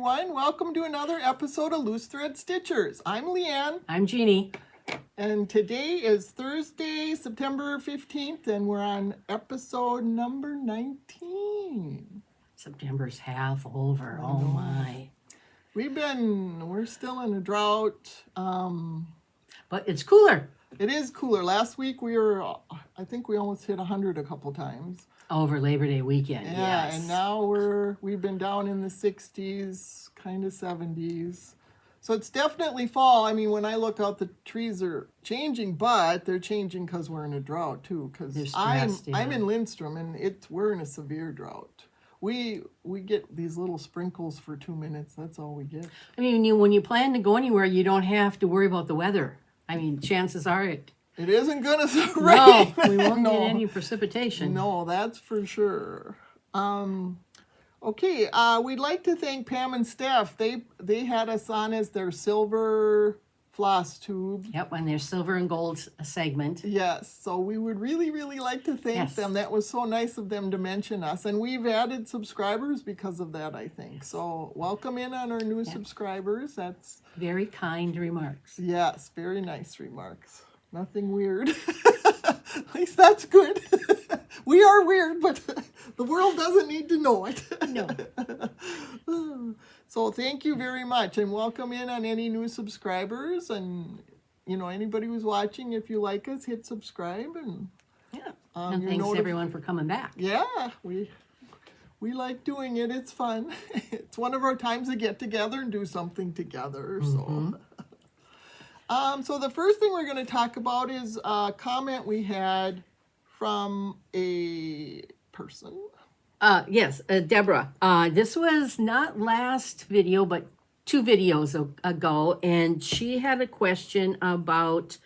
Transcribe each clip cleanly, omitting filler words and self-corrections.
everyone. Welcome to another episode of Loose Thread Stitchers. I'm Leanne. I'm Jeannie. And today is Thursday, September 15th, and we're on episode number 19. September's half over. Oh my. We're still in a drought. But it's cooler. It is cooler. Last week I think we almost hit 100 a couple times. Over Labor Day weekend, Yeah, yes. and now we've been down in the 60s, kind of 70s. So it's definitely fall. I mean, when I look out, the trees are changing, but they're changing because we're in a drought too. Because I'm in Lindstrom, and we're in a severe drought. We get these little sprinkles for 2 minutes. That's all we get. I mean, when you plan to go anywhere, you don't have to worry about the weather. I mean, chances are it isn't going to rain. No, we won't get any precipitation. No, that's for sure. Okay, we'd like to thank Pam and Steph. They had us on as their silver Flosstube. Yep, and their silver and gold segment. Yes, so we would really, really like to thank them. That was so nice of them to mention us. And we've added subscribers because of that, I think. So welcome in on our new subscribers. That's very kind remarks. Yes, very nice remarks. Nothing weird. At least that's good. We are weird, but the world doesn't need to know it. No. So thank you very much, and welcome in on any new subscribers. And anybody who's watching, if you like us, hit subscribe. And and thanks everyone for coming back. Yeah, we like doing it. It's fun. It's one of our times to get together and do something together. So the first thing we're going to talk about is a comment we had from a person. Yes, Deborah. This was not last video, but 2 videos ago, and she had a question about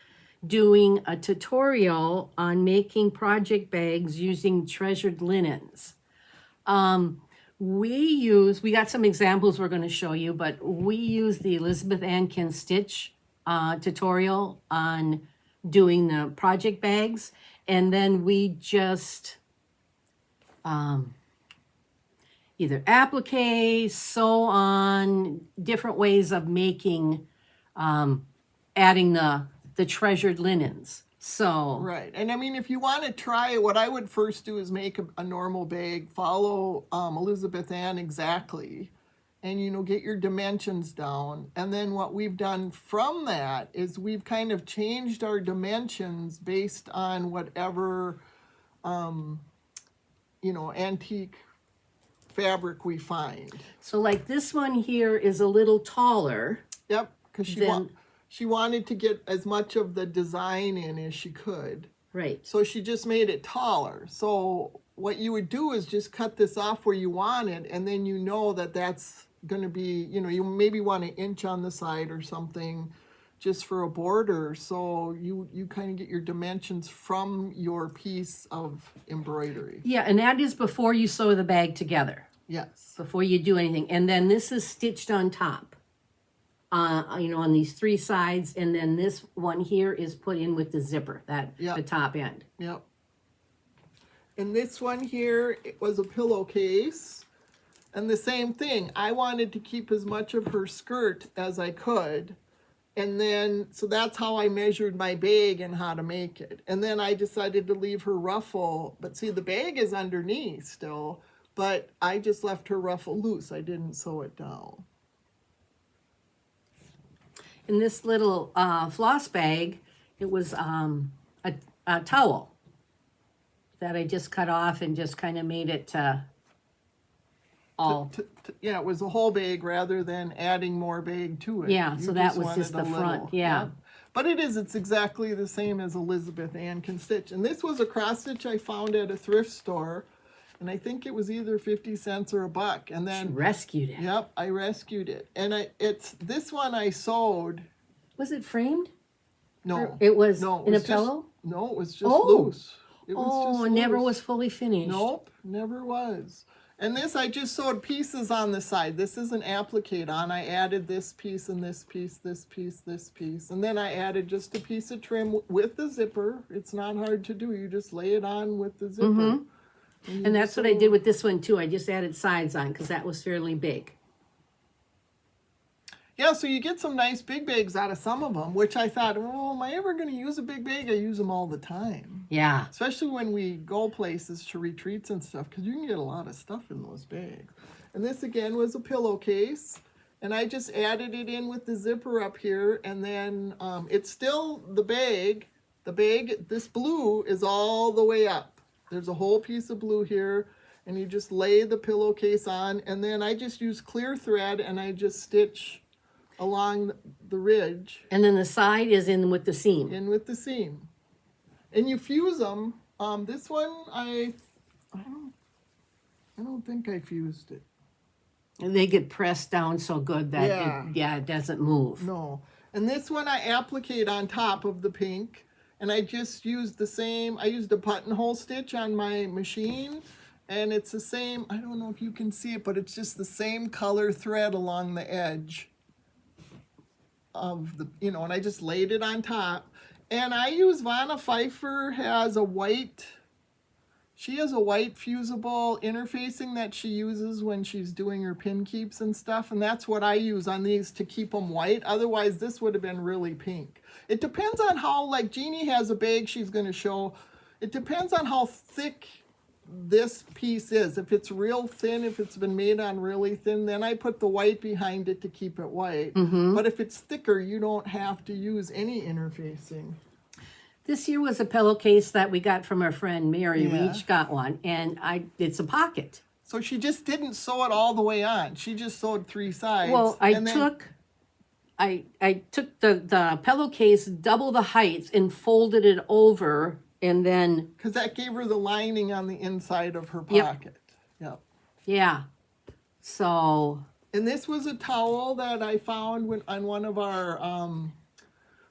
doing a tutorial on making project bags using treasured linens. We got some examples we're going to show you, but we use the Elizabeth Ann Can Stitch tutorial on doing the project bags, and then we just either applique, sew on, different ways of making, adding the treasured linens. So right, and I mean, if you want to try it, what I would first do is make a normal bag, follow Elizabeth Ann exactly, and get your dimensions down. And then what we've done from that is we've kind of changed our dimensions based on whatever antique fabric we find. So like this one here is a little taller. Yep, because she wanted to get as much of the design in as she could. Right. So she just made it taller. So what you would do is just cut this off where you want it, and then that's going to be, you maybe want an inch on the side or something just for a border. So you kind of get your dimensions from your piece of embroidery. Yeah, and that is before you sew the bag together. Yes. Before you do anything. And then this is stitched on top, on these 3 sides. And then this one here is put in with the zipper, the top end. Yep. And this one here, it was a pillowcase. And the same thing, I wanted to keep as much of her skirt as I could. And then, so that's how I measured my bag and how to make it. And then I decided to leave her ruffle. But see, the bag is underneath still, but I just left her ruffle loose. I didn't sew it down. In this little floss bag, it was a towel that I just cut off and just kind of made it all. It was a whole bag rather than adding more bag to it. Yeah, so that was just the front. Yeah. But it's exactly the same as Elizabeth Ann Can Stitch. And this was a cross stitch I found at a thrift store. And I think it was either 50 cents or $1. And then she rescued it. Yep, I rescued it. And it's this one I sewed. Was it framed? No. Or it was in a pillow? No, it was just loose. It never was fully finished. Nope, never was. And this, I just sewed pieces on the side. This isn't applique on. I added this piece and this piece, this piece, this piece. And then I added just a piece of trim with the zipper. It's not hard to do. You just lay it on with the zipper. Mm-hmm. And that's what I did with this one too. I just added sides on because that was fairly big. Yeah, so you get some nice big bags out of some of them, which I thought, oh, am I ever going to use a big bag? I use them all the time. Yeah. Especially when we go places to retreats and stuff, because you can get a lot of stuff in those bags. And this again was a pillowcase, and I just added it in with the zipper up here, and then it's still the bag. The bag, this blue is all the way up. There's a whole piece of blue here, and you just lay the pillowcase on, and then I just use clear thread, and I just stitch along the ridge. And then the side is in with the seam. In with the seam. And you fuse them. This one, I don't think I fused it. And they get pressed down so good that it doesn't move. No. And this one I applicate on top of the pink. And I just used the same, I used a buttonhole stitch on my machine. And it's the same, I don't know if you can see it, but it's just the same color thread along the edge of the, and I just laid it on top. And I use Vanna Pfeiffer has a white, she has a white fusible interfacing that she uses when she's doing her pin keeps and stuff. And that's what I use on these to keep them white. Otherwise, this would have been really pink. It depends on how, like Jeannie has a bag she's going to show. It depends on how thick this piece is. If it's real thin, if it's been made on really thin, then I put the white behind it to keep it white. But if it's thicker, you don't have to use any interfacing. This year was a pillowcase that we got from our friend Mary. We Yeah. each got one, and it's a pocket. So she just didn't sew it all the way on. She just sewed 3 sides. Well, I and then- took the pillowcase double the height and folded it over, and then because that gave her the lining on the inside of her Yep. pocket. Yep. yeah. So And this was a towel that I found on one of our,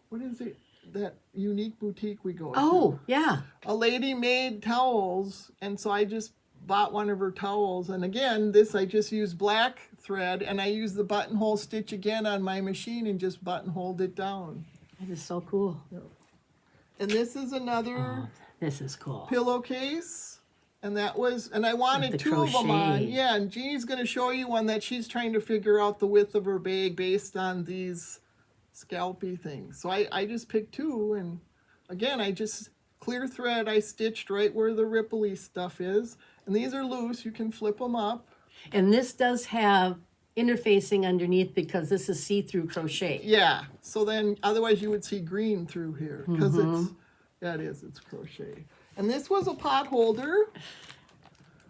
what is it? That unique boutique we go to. oh yeah. A lady made towels, and so I just bought one of her towels. And again, this I just used black thread, and I used the buttonhole stitch again on my machine and just buttonholed it down. That is so cool. And this is another This is cool. pillowcase, and that was, and I wanted the 2 of them on. crochet. Yeah, and Jeannie's going to show you one that she's trying to figure out the width of her bag based on these scalpy things. So I just picked 2, and again, I just clear thread, I stitched right where the ripply stuff is, and these are loose. You can flip them up. And this does have interfacing underneath because this is see-through crochet. Yeah, so then otherwise you would see green through here because it's crochet. And this was a pot holder,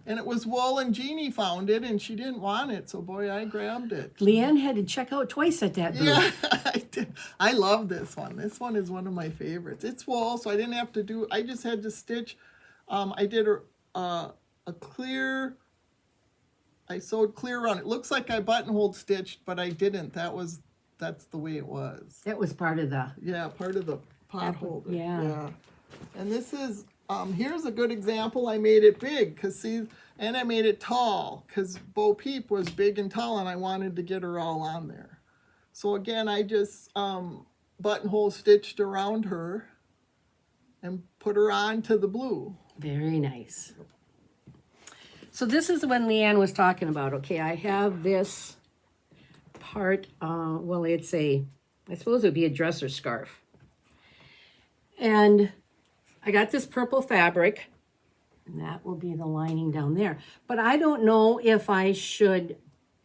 and it was wool, and Jeannie found it and she didn't want it, so boy, I grabbed it. Leanne had to check out twice at that booth. Yeah, I did. I love this one. This one is one of my favorites. It's wool, so I didn't have to do, I just had to stitch. I did a clear, I sewed clear around. It looks like I buttonhole stitched, but I didn't. That's the way it was. That was part of the Yeah, part of the pot holder. yeah. And this is, here's a good example. I made it big, because see, and I made it tall, because Bo Peep was big and tall, and I wanted to get her all on there. So again, I just buttonhole stitched around her and put her on to the blue. Very nice. So this is the one Leanne was talking about. Okay, I have this part, well, I suppose it would be a dresser scarf. And I got this purple fabric, and that will be the lining down there. But I don't know if I should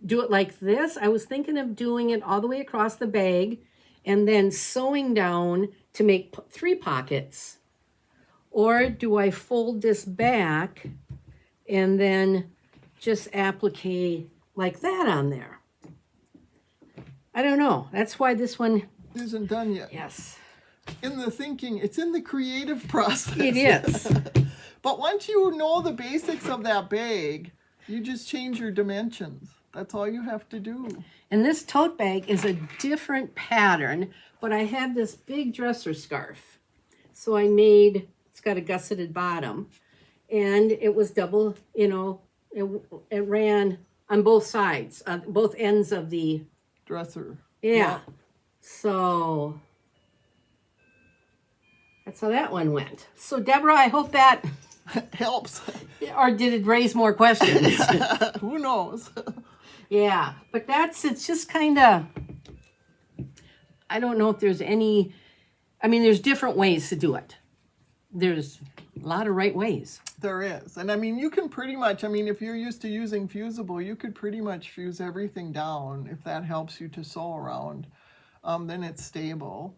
do it like this. I was thinking of doing it all the way across the bag and then sewing down to make 3 pockets. Or do I fold this back and then just applique like that on there? I don't know. That's why this one, Isn't done yet. yes, In the thinking, it's in the creative process. it is. But once you know the basics of that bag, you just change your dimensions. That's all you have to do. And this tote bag is a different pattern, but I had this big dresser scarf. So I made, it's got a gusseted bottom, and it was double, it ran on both sides, both ends of the, Dresser. yeah. So that's how that one went. So Deborah, I hope that, Helps. or did it raise more questions? Who knows? Yeah, but it's just kind of, I don't know if there's any, I mean, there's different ways to do it. There's a lot of right ways. There is. And I mean, you can pretty much, I mean, if you're used to using fusible, you could pretty much fuse everything down if that helps you to sew around. Then it's stable.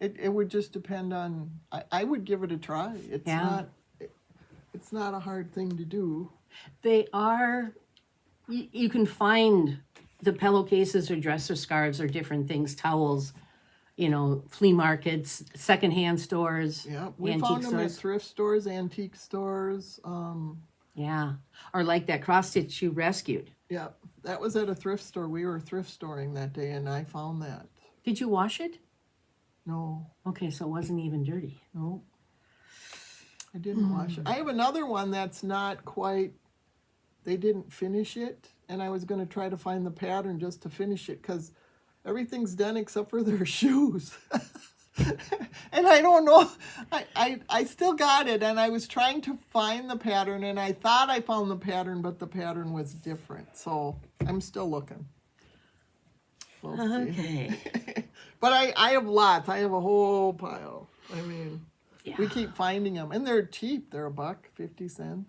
It would just depend on, I would give it a try. It's not a hard thing to do. They are, you can find the pillowcases or dresser scarves or different things, towels, you know, flea markets, secondhand stores. Yeah, we antique found them at stores. thrift stores, antique stores. Yeah, or like that cross stitch you rescued. Yeah, that was at a thrift store. We were thrift storing that day, and I found that. Did you wash it? No, Okay, so it wasn't even dirty. no, I didn't wash it. I have another one that's not quite, they didn't finish it, and I was going to try to find the pattern just to finish it, because everything's done except for their shoes. And I don't know, I still got it, and I was trying to find the pattern, and I thought I found the pattern, but the pattern was different, so I'm still looking. We'll see. Okay. But I have lots. I have a whole pile. I mean, Yeah. we keep finding them, and they're cheap. They're $1.50.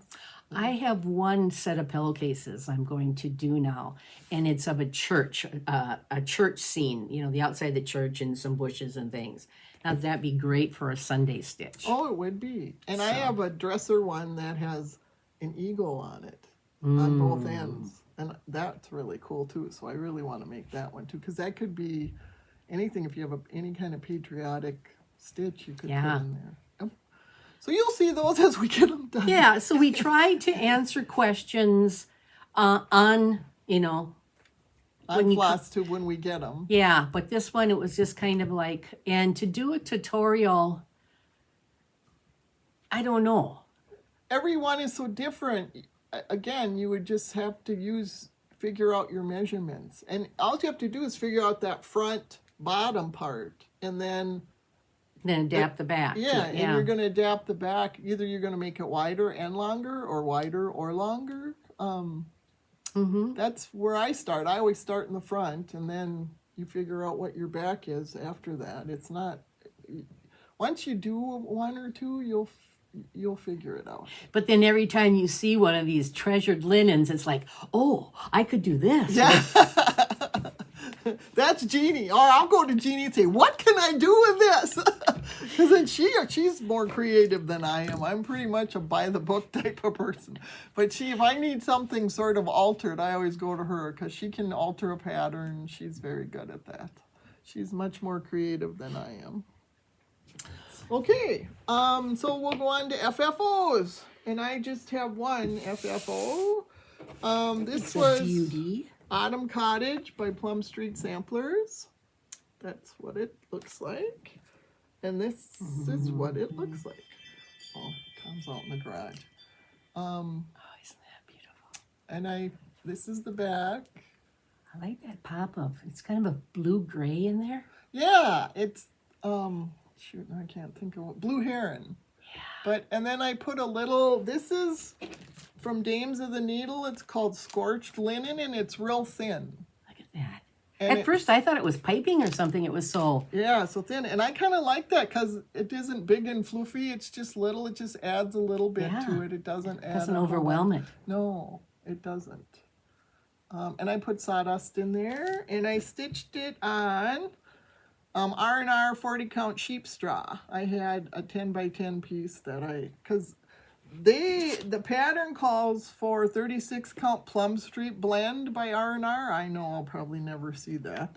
I have one set of pillowcases I'm going to do now, and it's of a church scene, you know, the outside of the church and some bushes and things. Now, that'd be great for a Sunday stitch. Oh, it would be. And I So. have a dresser one that has an eagle on it on both ends. And that's really cool, too. So I really want to make that one, too, because that could be anything. If you have any kind of patriotic stitch, you could put in there. Yep. So you'll see those as we get them done. Yeah, so we tried to answer questions on, you know, On you co- Flosstube when we get them. yeah, but this one, it was just kind of like, and to do a tutorial, I don't know. Every one is so different. Again, you would just have to figure out your measurements. And all you have to do is figure out that front bottom part. And then, Then adapt the back. yeah, and you're going to adapt the back. Either you're going to make it wider and longer, or wider or longer. That's where I start. I always start in the front, and then you figure out what your back is after that. It's not, once you do one or two, you'll figure it out. But then every time you see one of these treasured linens, it's like, oh, I could do this. Yeah. That's Jeannie. Or I'll go to Jeannie and say, what can I do with this? Because then she's more creative than I am. I'm pretty much a by-the-book type of person. But if I need something sort of altered, I always go to her, because she can alter a pattern. She's very good at that. She's much more creative than I am. Okay, so we'll go on to FFOs. And I just have one FFO. This It's a was beauty. Autumn Cottage by Plum Street Samplers. That's what it looks like. And this is what it looks like. Oh, it comes out in the garage. Oh, isn't that beautiful? And this is the back. I like that pop of, it's kind of a blue-gray in there. Yeah, it's, shoot, I can't think of what, Blue Heron. Yeah. And then I put a little, this is from Dames of the Needle. It's called Scorched Linen, and it's real thin. Look at that. And At first, I thought it was piping or something. It was so... Yeah, so thin. And I kind of like that, because it isn't big and floofy. It's just little. It just adds a little bit to it. It doesn't add doesn't a whole overwhelm lot. it. No, it doesn't. And I put sawdust in there, and I stitched it on R&R 40 count sheep straw. I had a 10 by 10 piece that because the pattern calls for 36 count Plum Street blend by R&R. I know I'll probably never see that.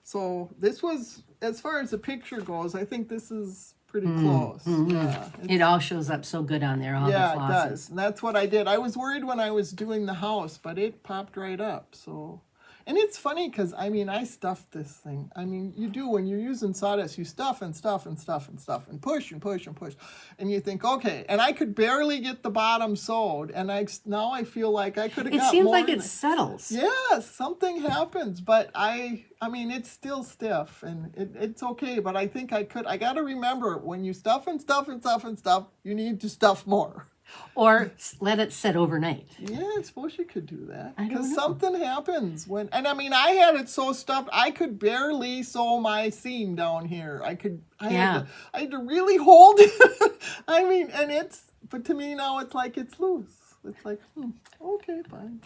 So this was, as far as the picture goes, I think this is pretty close. Yeah, It all shows up so good on there, all yeah, the it flosses. does. And that's what I did. I was worried when I was doing the house, but it popped right up. So, and it's funny because, I mean, I stuffed this thing. I mean, you do when you're using sawdust, you stuff and stuff and stuff and stuff and push and push and push. And you think, okay, and I could barely get the bottom sewed. And now I feel like I could have It got seems more like in it settles. Yes, something happens, but I mean, it's still stiff, and it's okay, but I think I got to remember, when you stuff and stuff and stuff and stuff, you need to stuff more. Or let it set overnight. Yeah, I suppose you could do that. I don't Because know. something happens when, and I mean, I had it so stuffed, I could barely sew my seam down here. I had to really hold it. I mean, and but to me now it's like it's loose. It's like, okay, fine.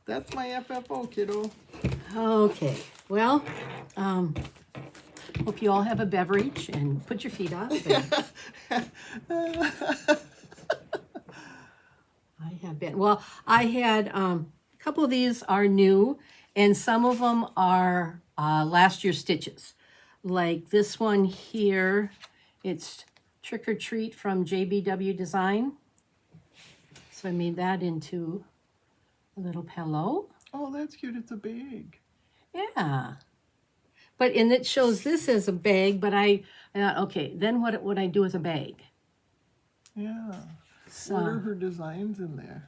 That's my FFO, kiddo. Okay, well, hope you all have a beverage and put your feet up. I have been. Well, I had a couple of these are new, and some of them are last year's stitches. Like this one here, it's Trick or Treat from JBW Design. So I made that into a little pillow. Oh, that's cute. It's a bag. Yeah. And it shows this as a bag, but I thought, okay, then what would I do with a bag? Yeah. So, What are her designs in there?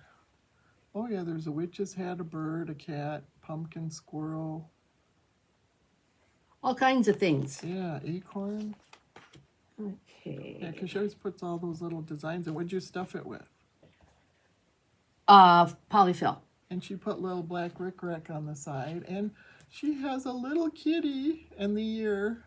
Oh yeah, there's a witch's hat, a bird, a cat, pumpkin, squirrel. all kinds of things. Yeah, acorn. Okay. Yeah, because she always puts all those little designs in. What'd you stuff it with? Polyfill. And she put little black rickrack on the side. And she has a little kitty in the ear.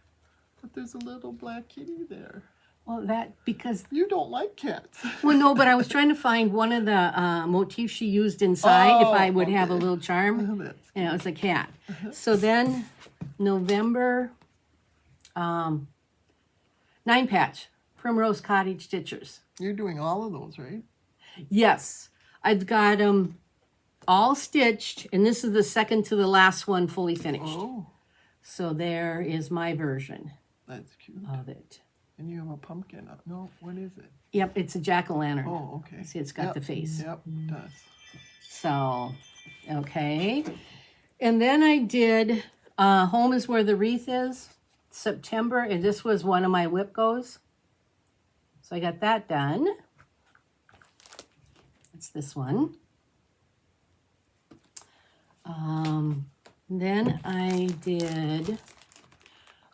But there's a little black kitty there. Well, because You don't like cats. well, no, but I was trying to find one of the motifs she used inside if I would have a okay. little charm, That's and it was a cat. So then November 9 patch Primrose Cottage Stitchers. You're doing all of those, right? Yes, I've got them all stitched, and this is the second to the last one fully finished. Oh, So there is my version that's cute. of it. And you have a pumpkin. No, what is it? Yep, it's a jack-o'-lantern. Oh, okay. See, it's got the face. Yep, it does. So, okay. And then I did Home is Where the Wreath Is, September, and this was one of my whip goes. So I got that done. It's this one. Then I did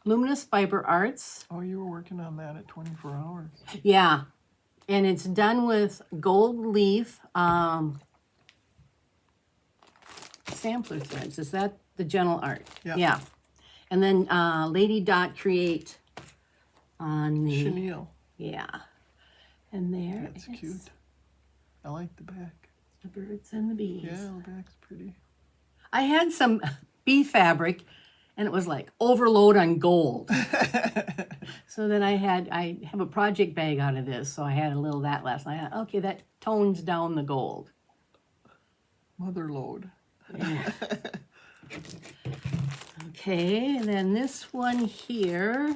Luminous Fiber Arts. Oh, you were working on that at 24 hours. Yeah. And it's done with gold leaf sampler threads. Is that the gentle art? Yeah. Yeah. And then Lady Dot Create on the Chenille. yeah. And there That's is cute. I like the back. the birds and the bees. Yeah, the back's pretty. I had some bee fabric and it was like overload on gold. So then I have a project bag out of this, so I had a little of that last night. Okay, that tones down the gold. Mother load. Yeah. Okay, and then this one here,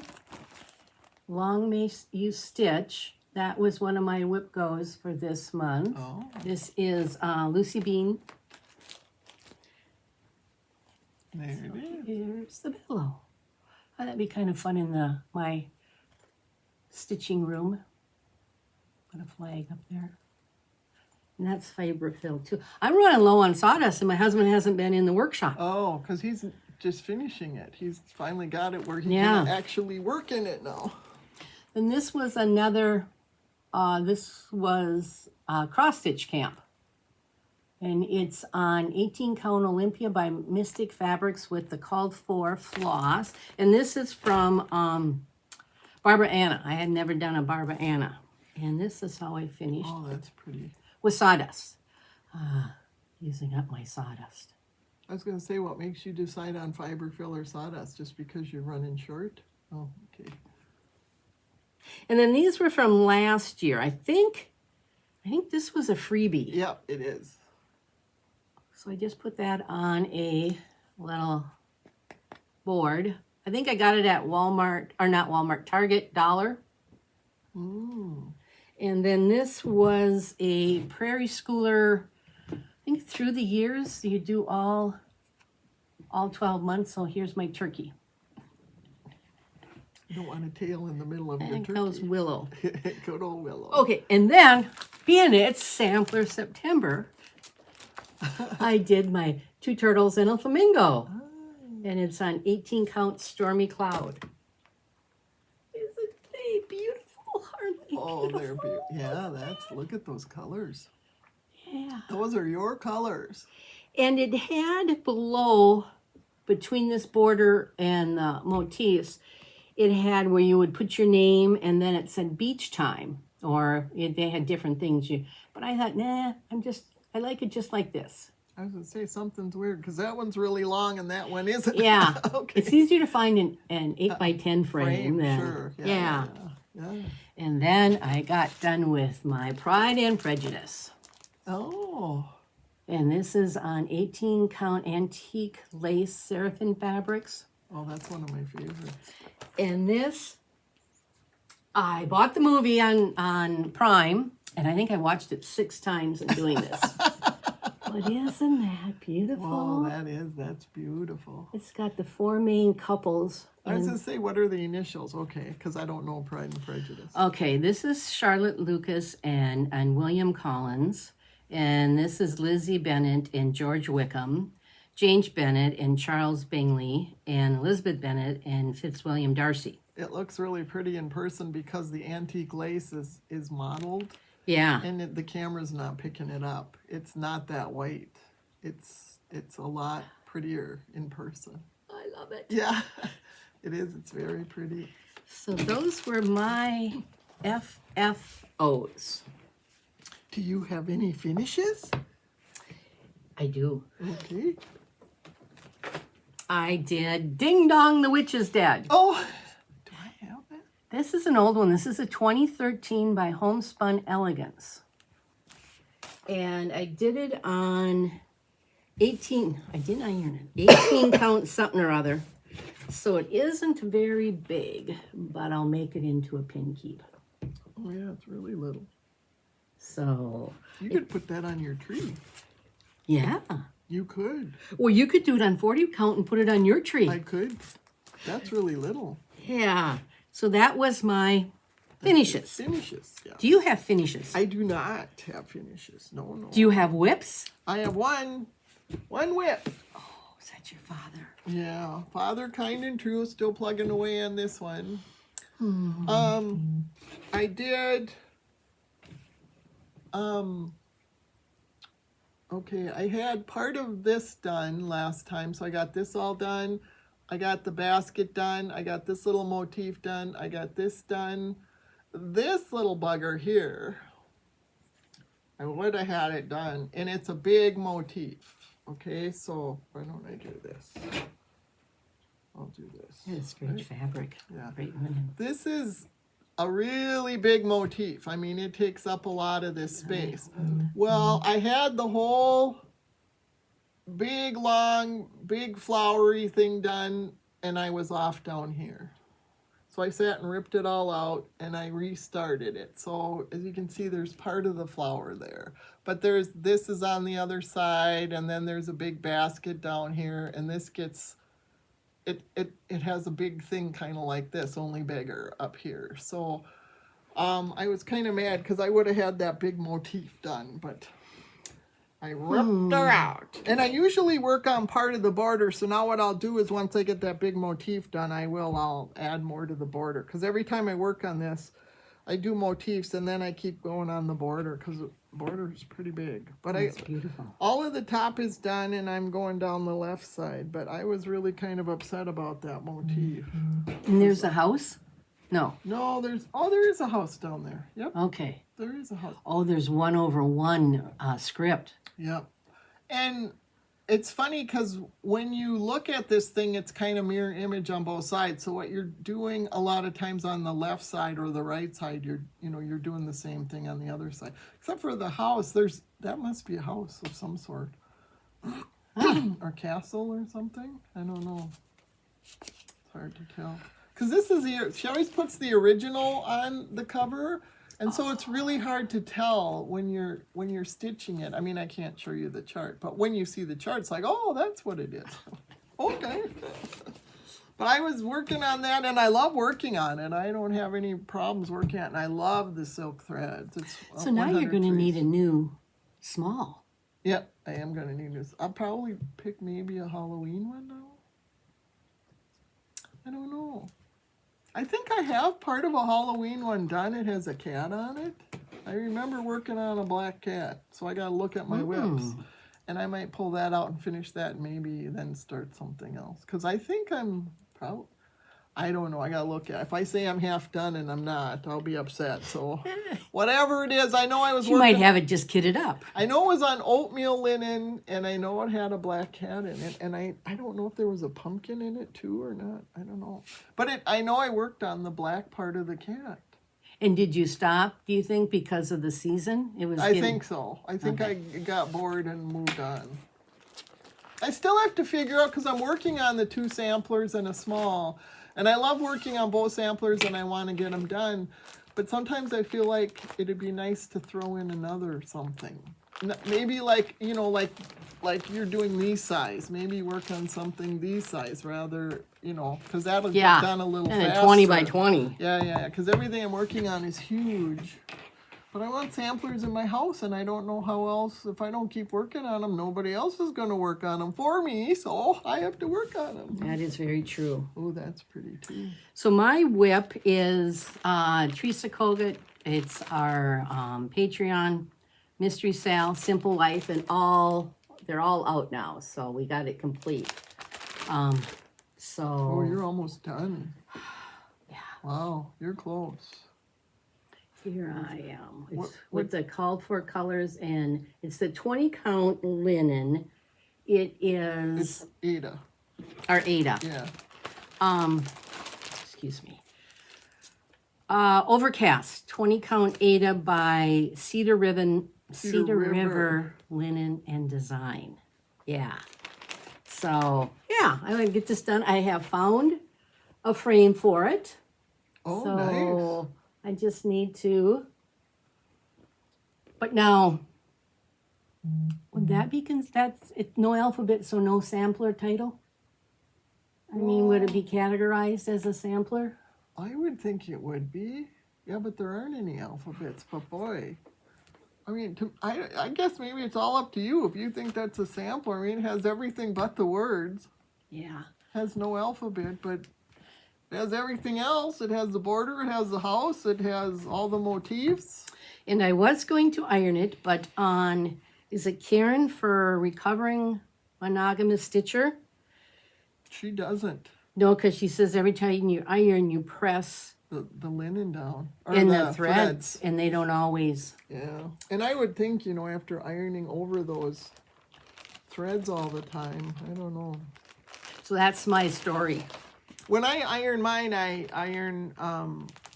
Long May You Stitch. That was one of my whip goes for this month. Oh. This is Lucy Bean. There it is. Here's the pillow. Oh, that'd be kind of fun in my stitching room. Put a flag up there. And that's fiberfill too. I'm running low on sawdust and my husband hasn't been in the workshop. Oh, because he's just finishing it. He's finally got it where he Yeah. can actually work in it now. And this was another, cross stitch camp. And it's on 18 Count Olympia by Mystic Fabrics with the called for floss. And this is from Barbara Anna. I had never done a Barbara Anna. And this is how I finished Oh, that's pretty. with sawdust. Using up my sawdust. I was going to say, what makes you decide on fiberfill or sawdust? Just because you're running short? Oh, okay. And then these were from last year. I think this was a freebie. Yep, it is. So I just put that on a little board. I think I got it at Walmart, or not Walmart, Target, $1. And then this was a Prairie Schooler, I think through the years, you do all 12 months. So here's my turkey. You don't want a tail in the middle of your And turkey. goes Willow. Good old Willow. Okay, and then, being it's Sampler September, I did my 2 turtles and a flamingo. And it's on 18 Count Stormy Cloud. Isn't they beautiful, Harley? Oh, they're beautiful. Yeah, look at those colors. Yeah. Those are your colors. And it had below, between this border and the motifs, it had where you would put your name and then it said beach time, or they had different things. But I thought, nah, I like it just like this. I was going to say something's weird because that one's really long and that one isn't. Yeah. Okay. It's easier to find an 8x10 frame than, Sure. yeah. Yeah. And then I got done with my Pride and Prejudice. Oh. And this is on 18 count antique lace seraphim fabrics. Oh, that's one of my favorites. And this, I bought the movie on Prime, and I think I watched it 6 times in doing this. But isn't that beautiful? Oh, that's beautiful. It's got the 4 main couples. I was going to say, what are the initials? Okay, because I don't know Pride and Prejudice. Okay, this is Charlotte Lucas and William Collins. And this is Lizzie Bennet and George Wickham, James Bennet and Charles Bingley, and Elizabeth Bennet and Fitzwilliam Darcy. It looks really pretty in person because the antique lace is modeled. Yeah. And the camera's not picking it up. It's not that white. It's a lot prettier in person. I love it. Yeah, it is. It's very pretty. So those were my FFOs. Do you have any finishes? I do. Okay. I did Ding Dong, the Witch is Dead. Oh, do I have that? This is an old one. This is a 2013 by Homespun Elegance. And I did it on 18, I didn't iron it, 18 count something or other. So it isn't very big, but I'll make it into a pin keep. Oh yeah, it's really little. So, You could put that on your tree. yeah. You could. Or you could do it on 40 count and put it on your tree. I could. That's really little. Yeah. So that was my finishes. Finishes, yeah. Do you have finishes? I do not have finishes. No. Do you have whips? I have one whip. Oh, is that your father? Yeah, father kind and true, still plugging away on this one. I did, okay, I had part of this done last time, so I got this all done. I got the basket done. I got this little motif done. I got this done. This little bugger here, I would have had it done, and it's a big motif. Okay, so why don't I do this? I'll do this. It's great fabric. Yeah. Great linen. This is a really big motif. I mean, it takes up a lot of this space. Well, I had the whole big, long, big flowery thing done, and I was off down here. So I sat and ripped it all out, and I restarted it. So as you can see, there's part of the flower there. But this is on the other side, and then there's a big basket down here, and this gets... It has a big thing kind of like this, only bigger up here. So I was kind of mad because I would have had that big motif done, but I ripped her out. And I usually work on part of the border, so now what I'll do is once I get that big motif done, I'll add more to the border. Because every time I work on this, I do motifs and then I keep going on the border because the border is pretty big. But It's beautiful. all of the top is done and I'm going down the left side. But I was really kind of upset about that motif. And there's a house? No. No, there is a house down there. Yep, Okay. there is a house. Oh, there's 1/1 script. Yep. And it's funny because when you look at this thing, it's kind of mirror image on both sides. So what you're doing a lot of times on the left side or the right side, you're doing the same thing on the other side. Except for the house, that must be a house of some sort. Or castle or something. I don't know. It's hard to tell. Because this is she always puts the original on the cover. And so it's really hard to tell when you're stitching it. I mean, I can't show you the chart, but when you see the chart, it's like, oh, that's what it is. Okay. But I was working on that, and I love working on it. I don't have any problems working on it, and I love the silk threads. It's So now you're going to need a new small. Yep, I am going to need this. I'll probably pick maybe a Halloween one now. I don't know. I think I have part of a Halloween one done. It has a cat on it. I remember working on a black cat, so I gotta look at my whips. And I might pull that out and finish that and maybe then start something else. Because I think I'm probably, I don't know, I gotta look at it. If I say I'm half done and I'm not, I'll be upset. So whatever it is, I know I was You might have it just kitted up. I know it was on oatmeal linen, and I know it had a black cat in it, and I don't know if there was a pumpkin in it too or not. I don't know. But I know I worked on the black part of the cat. And did you stop, do you think, because of the season? It was. I think so. I think I got bored and moved on. I still have to figure out, because I'm working on the 2 samplers and a small, and I love working on both samplers and I want to get them done. But sometimes I feel like it'd be nice to throw in another something. Maybe like, you know, like you're doing these size. Maybe work on something these size rather, you know, because that'll get done a little faster. 20 by 20. Yeah, because everything I'm working on is huge. But I want samplers in my house, and I don't know how else, if I don't keep working on them, nobody else is going to work on them for me, so I have to work on them. That is very true. Oh, that's pretty too. So my whip is Teresa Kogut. It's our Patreon Mystery Sal, Simple Life, and they're all out now. So we got it complete. Oh, you're almost done. Yeah. Wow, you're close. Here I am. It's with the called for colors, and it's the 20 count linen. It is It's Ada. our Ada. Yeah. Excuse me. Overcast 20 count Ada by Cedar River Linen and Design. Yeah. So yeah, I want to get this done. I have found a frame for it. Oh, So nice. I just need to. But now, would that be that's it? No alphabet, so no sampler title. I mean, would it be categorized as a sampler? I would think it would be. Yeah, but there aren't any alphabets. But boy, I mean, I guess maybe it's all up to you. If you think that's a sampler, I mean, it has everything but the words. Yeah. Has no alphabet, but it has everything else. It has the border, it has the house, it has all the motifs. And I was going to iron it, but is it Karen for Recovering Monogamous Stitcher? She doesn't. No, because she says every time you iron, you press The linen down. Or in the threads, and they don't always. Yeah. And I would think, you know, after ironing over those threads all the time, I don't know. So that's my story. When I iron mine, I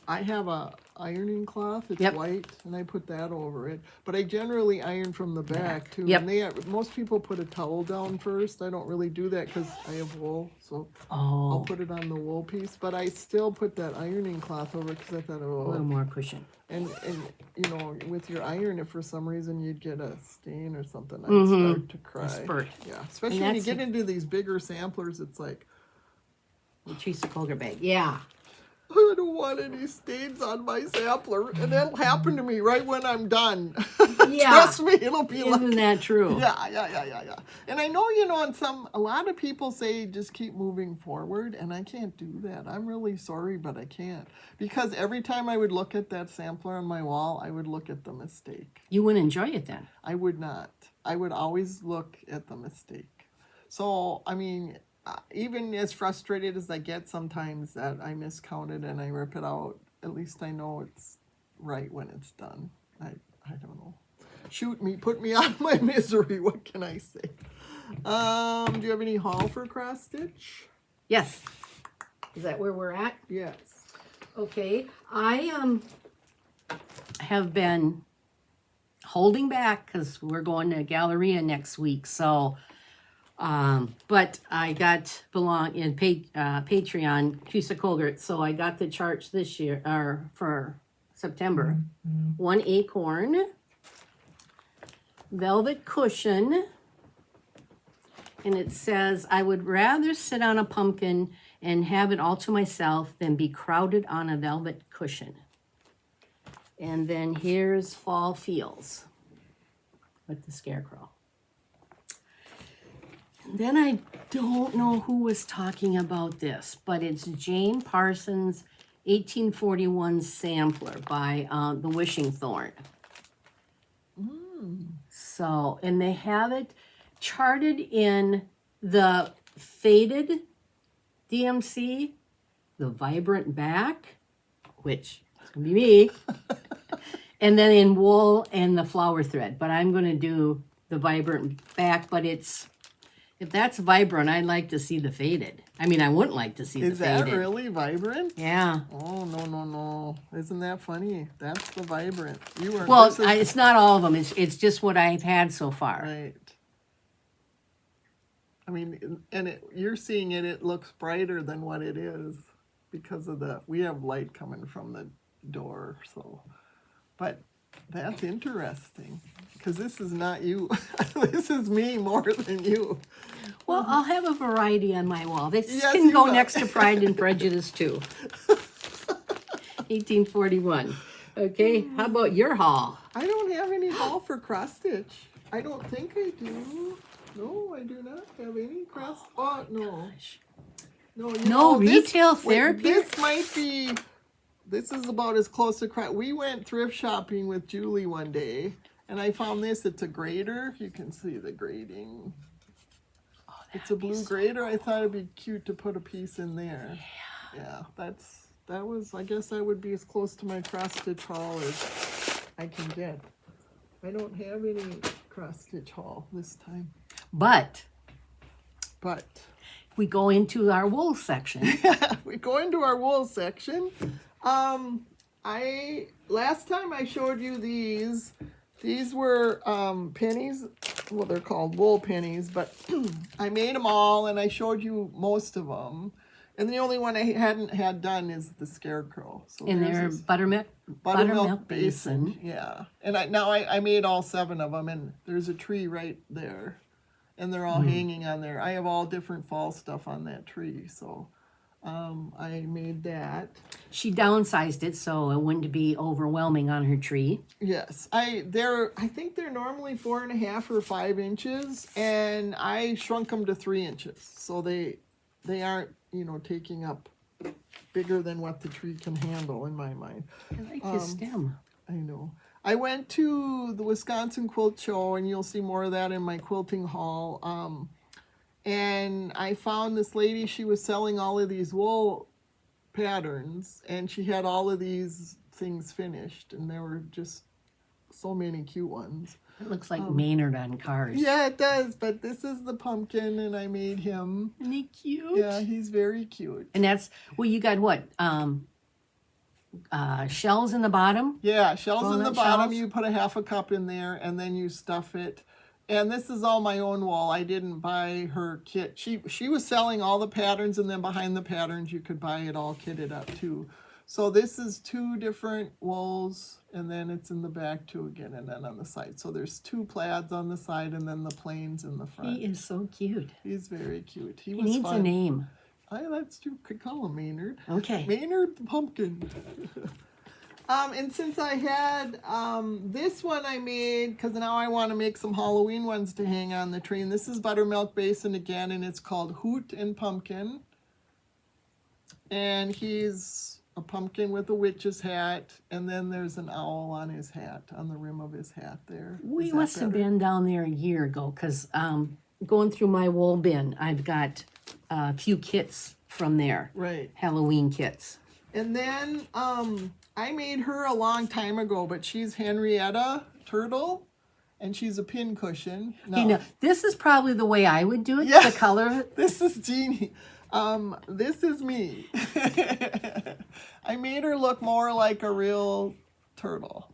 have a ironing cloth. It's white, and I put that over it. But I generally iron from the back too. Yep. And most people put a towel down first. I don't really do that because I have wool, so Oh, I'll put it on the wool piece. But I still put that ironing cloth over because I thought, a little more cushion. and you know, with your iron, if for some reason you'd get a stain or something, I'd start to cry. spurt. Yeah, especially when you get into these bigger samplers, it's like, The Teresa Kogut bag. Yeah. I don't want any stains on my sampler, and that'll happen to me right when I'm done. Yeah. Trust me, it'll be Isn't that true? Yeah. And I know, you know, a lot of people say just keep moving forward, and I can't do that. I'm really sorry, but I can't. Because every time I would look at that sampler on my wall, I would look at the mistake. You wouldn't enjoy it then. I would not. I would always look at the mistake. So, I mean, even as frustrated as I get sometimes that I miscounted and I rip it out, at least I know it's right when it's done. I don't know. Shoot me, put me out of my misery. What can I say? Do you have any haul for cross stitch? Yes. Is that where we're at? Yes. Okay. I have been holding back because we're going to Galleria next week. So, but I got in Patreon, Teresa Kogut. So I got the charts this year, or for September. 1 acorn, velvet cushion, and it says, I would rather sit on a pumpkin and have it all to myself than be crowded on a velvet cushion. And then here's Fall Feels with the scarecrow. And then I don't know who was talking about this, but it's Jane Parsons 1841 sampler by the Wishing Thorn. So, and they have it charted in the faded DMC, the vibrant back, which is going to be me, and then in wool and the flower thread. But I'm going to do the vibrant back, but if that's vibrant, I'd like to see the faded. I mean, I wouldn't like to see the Is faded. that really vibrant? Yeah. Oh, no. Isn't that funny? That's the vibrant. Well, it's not all of them. It's just what I've had so far. Right. I mean, and you're seeing it looks brighter than what it is because of we have light coming from the door, so. But that's interesting because this is not you. This is me more than you. Well, I'll have a variety on my wall. This Yes, can you go will. next to Pride and Prejudice too. 1841. Okay, how about your haul? I don't have any haul for cross stitch. I don't think I do. No, I do not have any cross. Oh, no. No, No retail therapy? This might be. This is about as close to cross. We went thrift shopping with Julie one day, and I found this. It's a grater. You can see the grating. It's a blue grater. I thought it'd be cute to put a piece in there. Yeah, that was. I guess that would be as close to my cross stitch haul as I can get. I don't have any cross stitch haul this time. But But we go into our wool section. we go into our wool section. Last time I showed you these were pennies. Well, they're called wool pennies, but I made them all and I showed you most of them. And the only one I hadn't had done is the scarecrow. So In their buttermilk basin. Yeah. And I made all 7 of them, and there's a tree right there. And they're all hanging on there. I have all different fall stuff on that tree, so I made that. She downsized it so it wouldn't be overwhelming on her tree. Yes, I think they're normally 4.5 or 5 inches, and I shrunk them to 3 inches, so they aren't taking up bigger than what the tree can handle in my mind. I like his stem. I know. I went to the Wisconsin Quilt Show, and you'll see more of that in my quilting haul. And I found this lady, she was selling all of these wool patterns, and she had all of these things finished, and there were just so many cute ones. It looks like Maynard on cars. Yeah, it does, but this is the pumpkin, and I made him. Isn't he cute? Yeah, he's very cute. And that's, well, you got what? Shells in the bottom? Yeah, shells in the Walnut bottom. shells? You put a 1/2 cup in there, and then you stuff it. And this is all my own wool. I didn't buy her kit. She was selling all the patterns, and then behind the patterns you could buy it all kitted up too. So this is 2 different wools, and then it's in the back too again, and then on the side. So there's 2 plaids on the side, and then the plains in the front. He is so cute. He's very cute. He He was needs fun. a name. You could call him Maynard. Okay. Maynard the pumpkin. And since I had this one I made, because now I want to make some Halloween ones to hang on the tree. And this is buttermilk basin again, and it's called Hoot and Pumpkin. And he's a pumpkin with a witch's hat, and then there's an owl on his hat, on the rim of his hat there. We Is that must have better? been down there a year ago because going through my wool bin, I've got a few kits from there. Right. Halloween kits. And then I made her a long time ago, but she's Henrietta Turtle, and she's a pin cushion. No, You know, this is probably the way I would do it, Yeah. the color. this is Jeannie. This is me. I made her look more like a real turtle.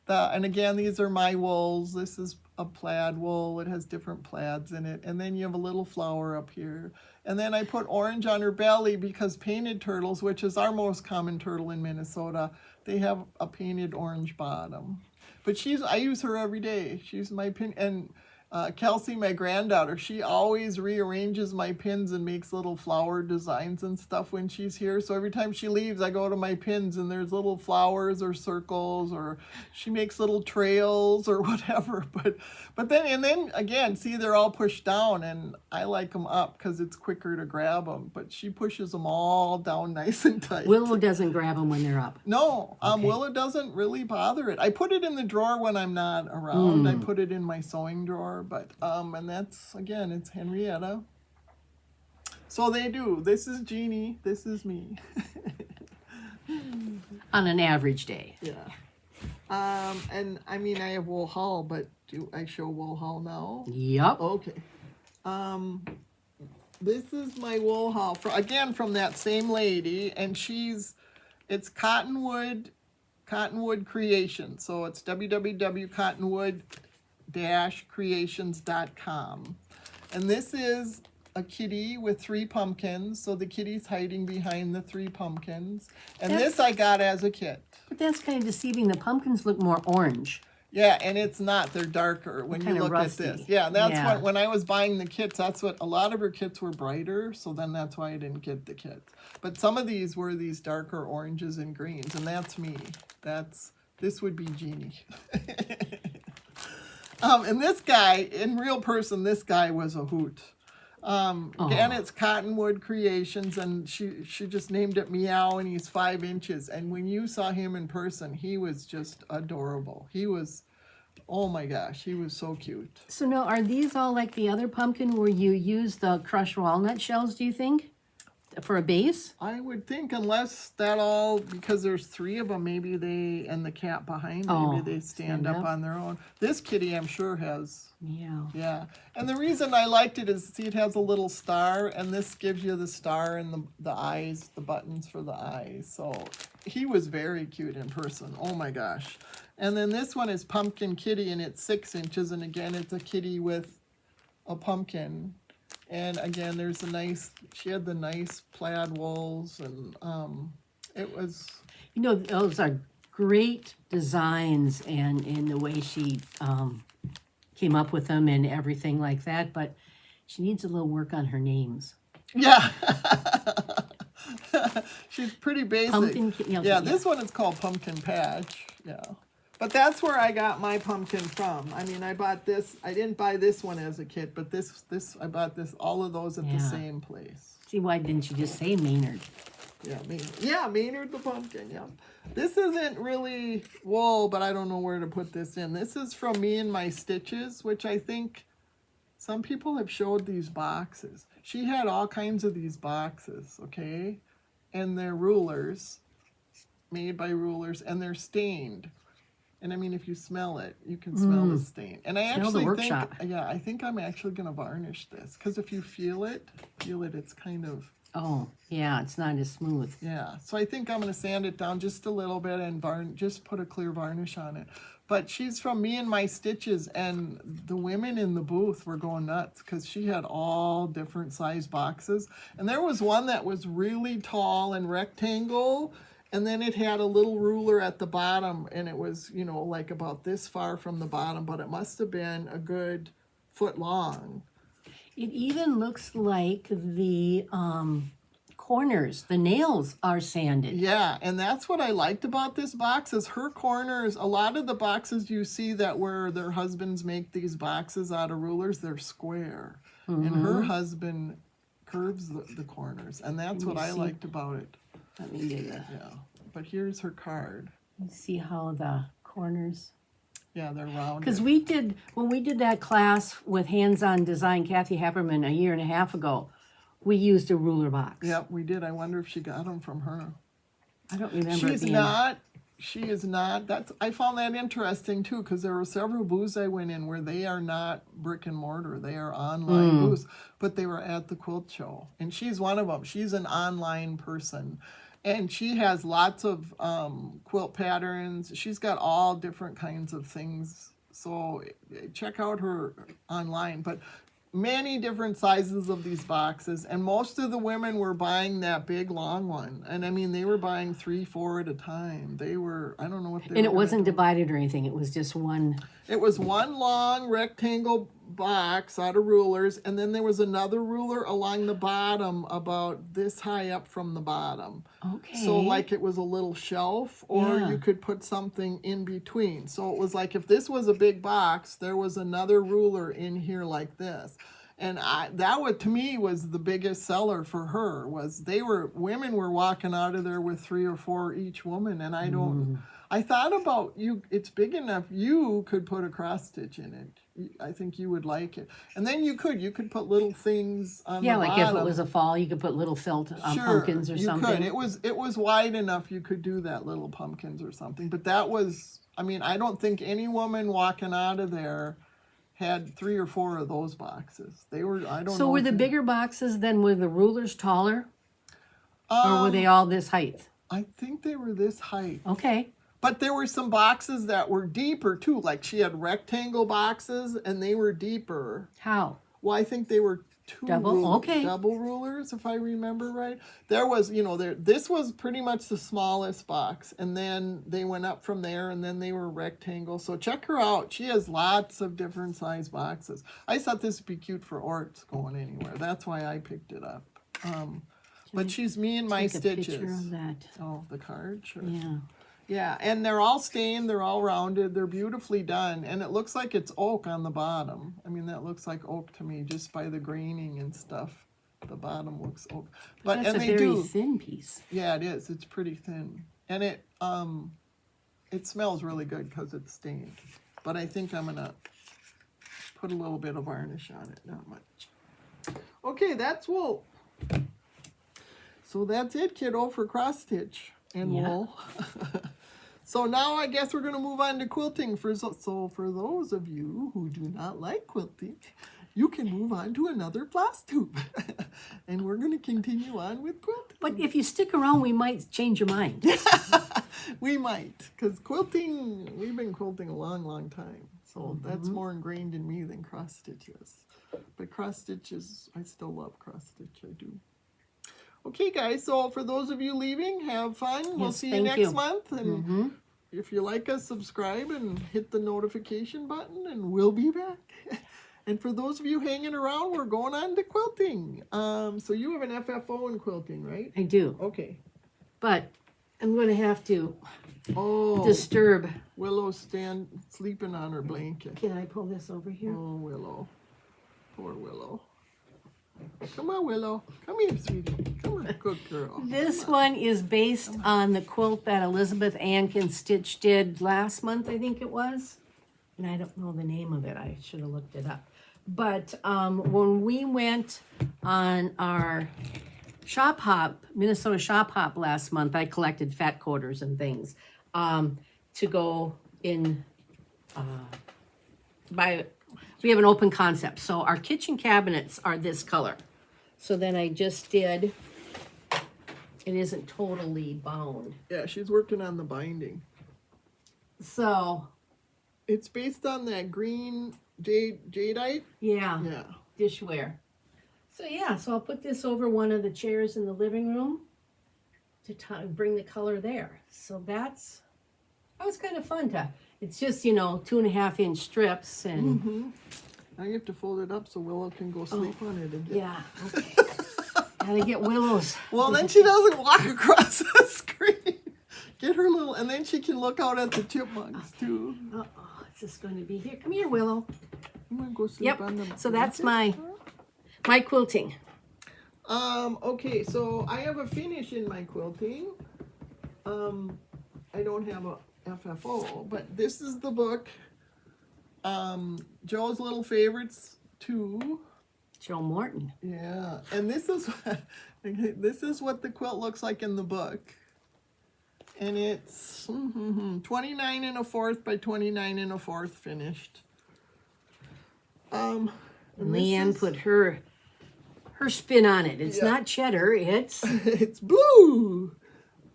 And again, these are my wools. This is a plaid wool. It has different plaids in it. And then you have a little flower up here. And then I put orange on her belly because painted turtles, which is our most common turtle in Minnesota, they have a painted orange bottom. But I use her every day. She's my pin. And Kelsey, my granddaughter, she always rearranges my pins and makes little flower designs and stuff when she's here. So every time she leaves, I go to my pins and there's little flowers or circles, or she makes little trails or whatever. But then again, see, they're all pushed down, and I like them up because it's quicker to grab them. But she pushes them all down nice and tight. Willow doesn't grab them when they're up. No, Okay. Willow doesn't really bother it. I put it in the drawer when I'm not around. I put it in my sewing drawer, but and that's, again, it's Henrietta. So they do. This is Jeannie. This is me. On an average day. Yeah. And I mean, I have wool haul, but do I show wool haul now? Yep. Okay. This is my wool haul from that same lady, and it's Cottonwood Creation. So it's www.cottonwood-creations.com. And this is a kitty with 3 pumpkins. So the kitty's hiding behind the 3 pumpkins. And this I got as a kit. But that's kind of deceiving. The pumpkins look more orange. Yeah, and it's not. They're darker when you Kinda look rusty. at this. Yeah, that's Yeah. when I was buying the kits, that's what, a lot of her kits were brighter, so then that's why I didn't get the kits. But some of these were these darker oranges and greens, and that's me. This would be Jeannie. And this guy, in real person, this guy was a hoot. Again, it's Cottonwood Creations, and she just named it Meow, and he's 5 inches. And when you saw him in person, he was just adorable. He was, oh my gosh, he was so cute. So now, are these all like the other pumpkin where you use the crushed walnut shells, do you think? For a base? I would think, unless because there's 3 of them, maybe and the cat behind, maybe they stand up on their own. This kitty, I'm sure, has. Yeah. And the reason I liked it is, see, it has a little star, and this gives you the star and the eyes, the buttons for the eyes. So he was very cute in person. Oh my gosh. And then this one is Pumpkin Kitty, and it's 6 inches, and again, it's a kitty with a pumpkin. And again, she had the nice plaid wools, and it was... You know, those are great designs, and in the way she came up with them and everything like that, but she needs a little work on her names. Yeah. She's pretty basic. Pumpkin, this one is called Pumpkin Patch. Yeah. But that's where I got my pumpkin from. I mean, I bought this. I didn't buy this one as a kit, but I bought all of those at the same place. See, why didn't you just say Maynard? Yeah, Maynard. Yeah, Maynard the pumpkin, yeah. This isn't really wool, but I don't know where to put this in. This is from Me and My Stitches, which I think some people have showed these boxes. She had all kinds of these boxes, okay? And they're rulers, made by rulers, and they're stained. And I mean, if you smell it, you can smell the stain. And I Smell the actually workshop. I think I'm actually going to varnish this. Because if you feel it, it's kind of... Oh, yeah, it's not as smooth. Yeah, so I think I'm going to sand it down just a little bit and just put a clear varnish on it. But she's from Me and My Stitches, and the women in the booth were going nuts because she had all different size boxes. And there was one that was really tall and rectangle, and then it had a little ruler at the bottom, and it was, like about this far from the bottom, but it must have been a good foot long. It even looks like the corners, the nails are sanded. Yeah, and that's what I liked about this box is her corners. A lot of the boxes you see that where their husbands make these boxes out of rulers, they're square. And her husband curves the corners, and that's what I liked about it. Let me get Yeah, but here's her card. see how the corners... Yeah, they're rounded. Because when we did that class with hands-on design, Kathy Hepperman, a year and a half ago, we used a ruler box. Yep, we did. I wonder if she got them from her. I don't remember. She is not. I found that interesting too, because there were several booths I went in where they are not brick and mortar. They are online booths, but they were at the quilt show, and she's one of them. She's an online person. And she has lots of quilt patterns. She's got all different kinds of things. So check out her online. But many different sizes of these boxes. And most of the women were buying that big, long one. And I mean, they were buying 3, 4 at a time. I don't know what they were. And it wasn't divided or anything. It was just one. It was one long rectangle box out of rulers, and then there was another ruler along the bottom about this high up from the bottom. Okay. So like it was a little shelf, or Yeah. you could put something in between. So it was like if this was a big box, there was another ruler in here like this. And that was, to me, was the biggest seller for her, was women were walking out of there with 3 or 4 each woman. And I thought about it's big enough, you could put a cross stitch in it. I think you would like it. And then you could put little things on the bottom. Yeah, like if it was a fall, you could put little felt pumpkins or something. You could. It was wide enough you could do that, little pumpkins or something. But that was, I mean, I don't think any woman walking out of there had 3 or 4 of those boxes. They were, I don't know. So were the bigger boxes then, were the rulers taller? Or were they all this height? I think they were this height. Okay. But there were some boxes that were deeper too. Like she had rectangle boxes and they were deeper. How? Well, I think they were double rulers, if I remember right. There was, this was pretty much the smallest box, and then they went up from there, and then they were rectangle. So check her out. She has lots of different size boxes. I thought this would be cute for Orts going anywhere. That's why I picked it up. But she's me and my stitches. Take a picture of that. Oh, the card? Sure. Yeah. Yeah, and they're all stained, they're all rounded, they're beautifully done, and it looks like it's oak on the bottom. I mean, that looks like oak to me, just by the graining and stuff. The bottom looks oak. But that's a very thin piece. Yeah, it is. It's pretty thin. And it smells really good because it's stained. But I think I'm going to put a little bit of varnish on it, not much. Okay, that's wool. So that's it, kiddo, for cross stitch and wool. So now I guess we're going to move on to quilting. So for those of you who do not like quilting, you can move on to another Flosstube. And we're going to continue on with quilting. But if you stick around, we might change your mind. We might, because quilting, we've been quilting a long, long time. So that's more ingrained in me than cross stitches. But cross stitches, I still love cross stitch, I do. Okay, guys, so for those of you leaving, have fun. We'll see you next month. And if you like us, subscribe and hit the notification button, and we'll be back. And for those of you hanging around, we're going on to quilting. So you have an FFO in quilting, right? I do. Okay. But I'm going to have to disturb. Willow sleeping on her blanket. Can I pull this over here? Oh, Willow. Poor Willow. Come on, Willow. Come here, sweetie. Come on, good girl. This one is based on the quilt that Elizabeth Ankin Stitch did last month, I think it was. And I don't know the name of it. I should have looked it up. But when we went on our shop hop, Minnesota shop hop last month, I collected fat quarters and things to go in we have an open concept. So our kitchen cabinets are this color. So then I just did, it isn't totally bound. Yeah, she's working on the binding. So. It's based on that green jadeite? Yeah. Yeah. Dishware. So yeah, so I'll put this over one of the chairs in the living room to bring the color there. So that was kind of fun to, it's just, 2.5-inch strips and. Now you have to fold it up so Willow can go sleep on it again. Yeah, okay. Gotta get Willow's. Well, then she doesn't walk across the screen. Get her little, and then she can look out at the chipmunks too. Is this going to be here? Come here, Willow. You want to go sleep on the so that's my quilting. Okay, so I have a finish in my quilting. I don't have a FFO, but this is the book. Joe's Little Favorites 2. Joe Morton. Yeah, and this is what the quilt looks like in the book. And it's 29 1/4 by 29 1/4 finished. And Leanne put her spin on it. It's not cheddar, it's it's blue.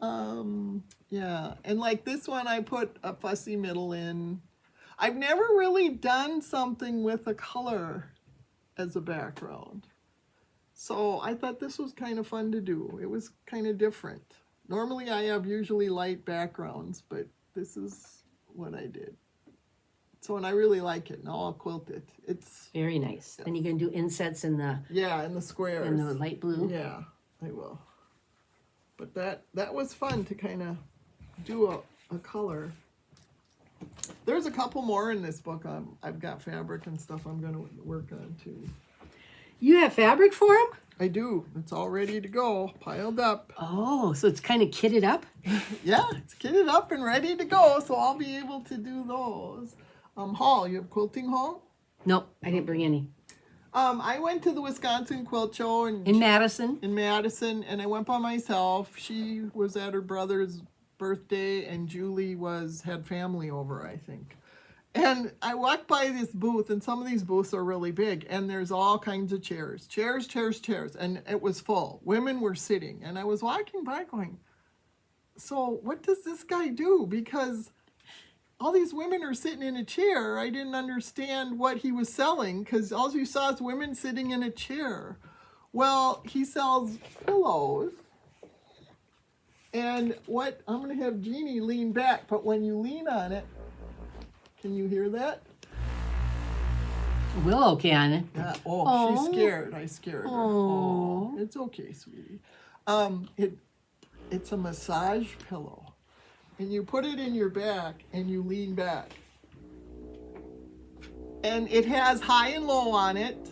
Yeah, and like this one I put a fussy middle in. I've never really done something with a color as a background. So I thought this was kind of fun to do. It was kind of different. Normally I have usually light backgrounds, but this is what I did. So, and I really like it. Now I'll quilt it. It's, Very nice. Then you can do insets in the yeah, in the squares. in the light blue. Yeah, I will. But that was fun to kind of do a color. There's a couple more in this book. I've got fabric and stuff I'm going to work on too. You have fabric for them? I do. It's all ready to go, piled up. Oh, so it's kind of kitted up? Yeah, it's kitted up and ready to go, so I'll be able to do those. Haul, you have quilting haul? Nope, I didn't bring any. I went to the Wisconsin Quilt Show In Madison? in Madison, and I went by myself. She was at her brother's birthday, and Julie had family over, I think. And I walked by this booth, and some of these booths are really big, and there's all kinds of chairs, and it was full. Women were sitting, and I was walking by going, so what does this guy do? Because all these women are sitting in a chair. I didn't understand what he was selling, because all you saw is women sitting in a chair. Well, he sells pillows. And I'm going to have Jeannie lean back, but when you lean on it, can you hear that? Willow can. Yeah. Aw. She's scared. I scared her. Aw. Oh, it's okay, sweetie. It's a massage pillow. And you put it in your back and you lean back. And it has high and low on it.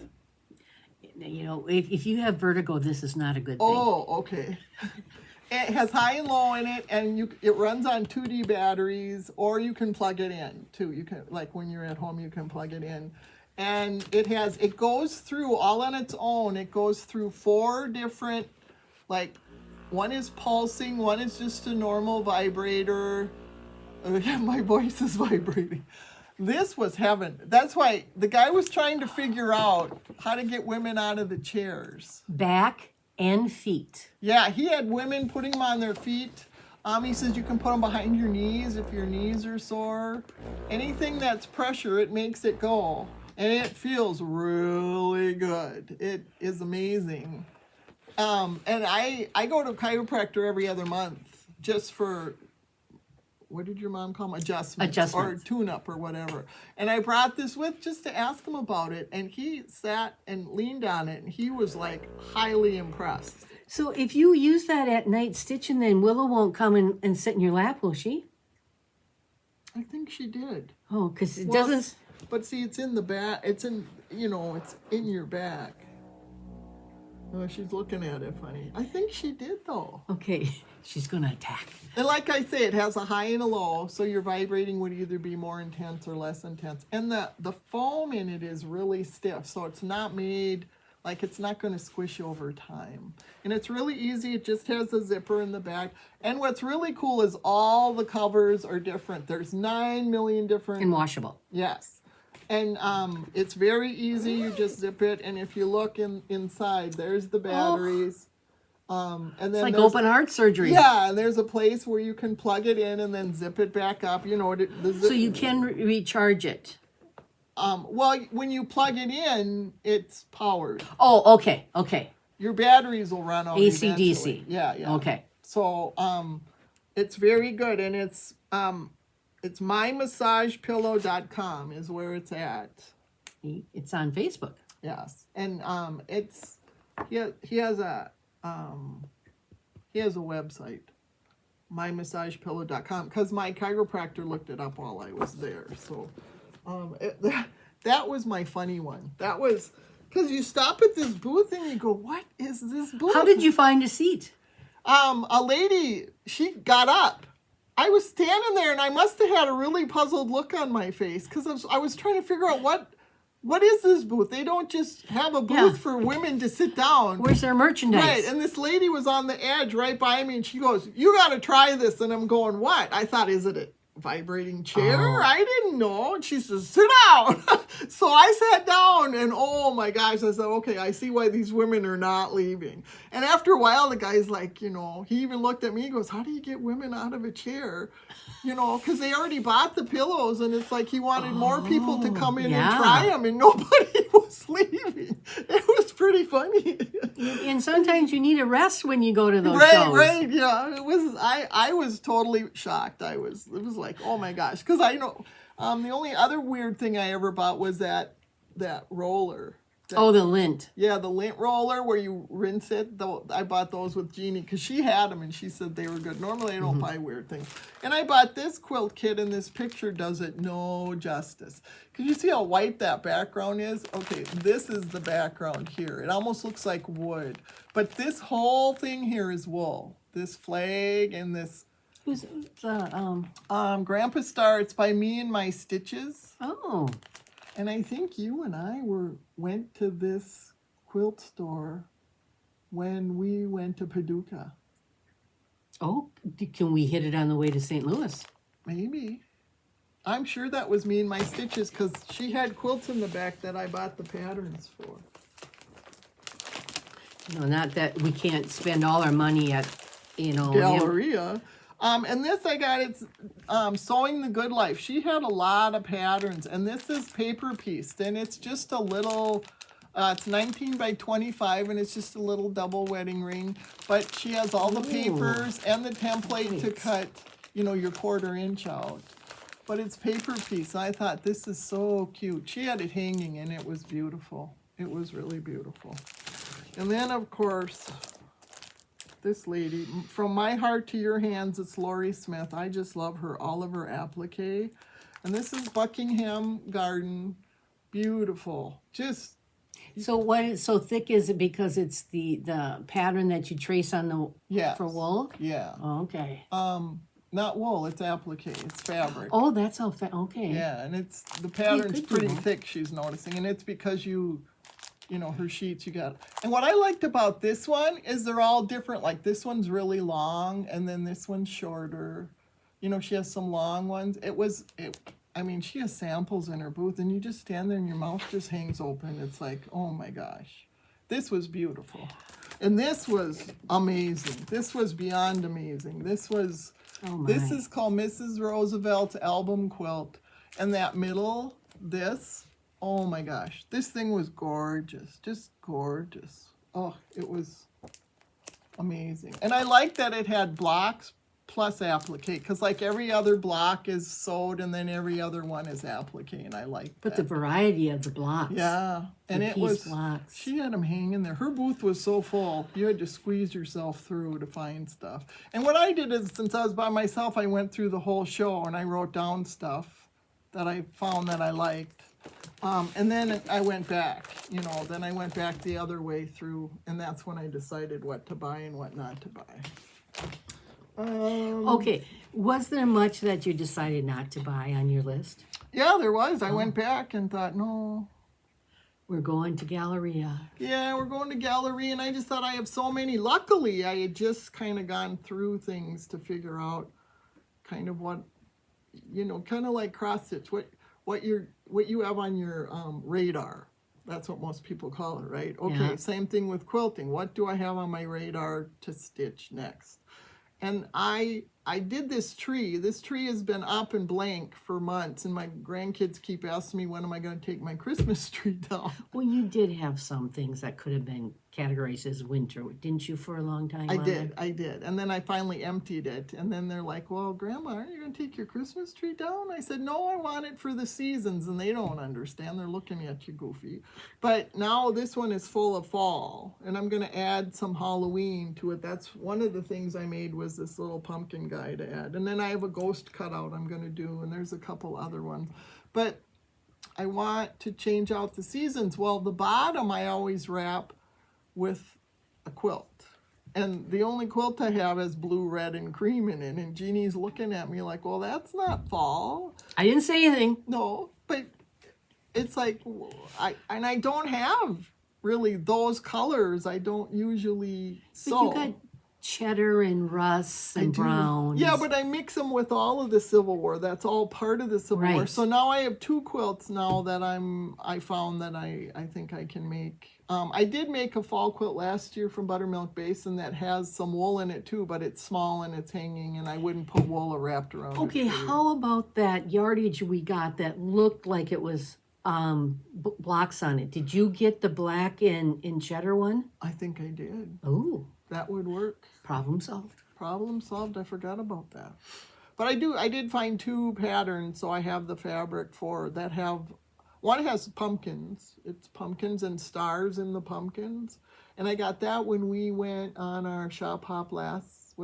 You know, if you have vertigo, this is not a good thing. Oh, okay. It has high and low in it, and it runs on 2D batteries, or you can plug it in too. You can, like when you're at home, you can plug it in. And it goes through all on its own. It goes through 4 different, like, one is pulsing, one is just a normal vibrator. My voice is vibrating. This was heaven. That's why the guy was trying to figure out how to get women out of the chairs. Back and feet. Yeah, he had women putting them on their feet. He says you can put them behind your knees if your knees are sore. Anything that's pressure, it makes it go. And it feels really good. It is amazing. And I go to a chiropractor every other month just for, what did your mom call them? Adjustments. Or tune-up or whatever. And I brought this with just to ask him about it. And he sat and leaned on it. And he was like highly impressed. So if you use that at night stitching, then Willow won't come and sit in your lap, will she? I think she did. Oh, because it doesn't... But see, it's in the back. It's in, it's in your back. Oh, she's looking at it funny. I think she did, though. Okay, she's going to attack. And like I say, it has a high and a low, so your vibrating would either be more intense or less intense. And the foam in it is really stiff, so it's not made, like it's not going to squish over time. And it's really easy. It just has a zipper in the back. And what's really cool is all the covers are different. There's 9 million different... And washable. Yes. And it's very easy. You just zip it, and if you look inside, there's the batteries. And then it's like open heart surgery. Yeah, and there's a place where you can plug it in and then zip it back up. So you can recharge it. Well, when you plug it in, it's powered. Oh, okay. Your batteries will run out. AC/DC. Eventually. Yeah. Okay. So it's very good, and it's mymassagepillow.com is where it's at. It's on Facebook. Yes, and he has a website, mymassagepillow.com, because my chiropractor looked it up while I was there. So that was my funny one. That was because you stop at this booth and you go, "What is this booth?" How did you find a seat? A lady, she got up. I was standing there, and I must have had a really puzzled look on my face because I was trying to figure out what is this booth? They don't just have a booth for women to sit down. Where's their merchandise? Right, and this lady was on the edge right by me, and she goes, "You got to try this." And I'm going, "What?" I thought, is it a vibrating chair? Oh. I didn't know. And she says, "Sit down." So I sat down, and oh my gosh, I said, okay, I see why these women are not leaving. And after a while, the guy's like, he even looked at me, he goes, "How do you get women out of a chair?" Because they already bought the pillows, and it's like he wanted more people to come in and try them, and nobody was leaving. It was pretty funny. And sometimes you need a rest when you go to those shows. Right, yeah. It was. I was totally shocked. It was like, oh my gosh, because I know The only other weird thing I ever bought was that roller. Oh, the lint. Yeah, the lint roller where you rinse it. I bought those with Jeannie because she had them and she said they were good. Normally I don't buy weird things. And I bought this quilt kit and this picture does it no justice. Because you see how white that background is? Okay, this is the background here. It almost looks like wood. But this whole thing here is wool. This flag and this... Who's the, Grandpa Star. It's by Me and My Stitches. Oh. And I think you and I went to this quilt store when we went to Paducah. Oh, can we hit it on the way to St. Louis? Maybe. I'm sure that was Me and My Stitches because she had quilts in the back that I bought the patterns for. No, not that we can't spend all our money at, Galleria. And this I got, it's Sewing the Good Life. She had a lot of patterns, and this is paper pieced, and it's just a little, it's 19 by 25, and it's just a little double wedding ring. But she has all the papers and the template to cut, your 1/4 inch out. But it's paper piece. I thought this is so cute. She had it hanging, and it was beautiful. It was really beautiful. And then, of course, this lady, From My Heart to Your Hands, it's Lori Smith. I just love her, all of her applique. And this is Buckingham Garden. Beautiful. Just... So what is so thick? Is it because it's the pattern that you trace on the for wool? Yeah. Oh, okay. Not wool, it's applique, it's fabric. Oh, that's all okay. Yeah, and it's the pattern's good pretty to know. thick, she's noticing, and it's because her sheets you got. And what I liked about this one is they're all different. Like this one's really long, and then this one's shorter. She has some long ones. She has samples in her booth, and you just stand there and your mouth just hangs open. It's like, oh my gosh. This was beautiful. And this was amazing. This was beyond amazing. This is called Mrs. Roosevelt's Album Quilt. And that middle, oh my gosh, this thing was gorgeous, just gorgeous. Oh, it was amazing. And I like that it had blocks plus applique, because like every other block is sewed and then every other one is applique, and I like that. But the variety of the blocks. Yeah, and it was, blocks. she had them hanging there. Her booth was so full, you had to squeeze yourself through to find stuff. And what I did is, since I was by myself, I went through the whole show and I wrote down stuff that I found that I liked. And then I went back, then I went back the other way through, and that's when I decided what to buy and what not to buy. Okay, was there much that you decided not to buy on your list? Yeah, there was. I went back and thought, no. We're going to Galleria. Yeah, we're going to Galleria, and I just thought I have so many. Luckily, I had just kind of gone through things to figure out kind of what, kind of like cross stitch, what you have on your radar. That's what most people call it, right? Okay, Yeah. Same thing with quilting. What do I have on my radar to stitch next? And I did this tree. This tree has been up and blank for months, and my grandkids keep asking me, when am I going to take my Christmas tree down? Well, you did have some things that could have been categorized as winter, didn't you, for a long time? I did. And then I finally emptied it. And then they're like, well, Grandma, aren't you going to take your Christmas tree down? I said, no, I want it for the seasons. And they don't understand. They're looking at you goofy. But now this one is full of fall. And I'm going to add some Halloween to it. That's one of the things I made, was this little pumpkin guy to add. And then I have a ghost cutout I'm going to do. And there's a couple other ones. But I want to change out the seasons. Well, the bottom I always wrap with a quilt. And the only quilt I have is blue, red, and cream in it. And Jeannie's looking at me like, well, that's not fall. I didn't say anything. No, but it's like, I don't have really those colors. I don't usually sew. But you got cheddar and Russ and browns. Yeah, but I mix them with all of the Civil War. That's all part of the Civil War. Right. So now I have 2 quilts now that I found that I think I can make. I did make a fall quilt last year from Buttermilk Basin that has some wool in it too, but it's small and it's hanging, and I wouldn't put wool wrapped around it. Okay, how about that yardage we got that looked like it was blocks on it? Did you get the black and cheddar one? I think I did. Oh, That would work. problem solved. Problem solved. I forgot about that. But I did find 2 patterns, so I have the fabric for that have, one has pumpkins. It's pumpkins and stars in the pumpkins. And I got that when we went on our shop hop last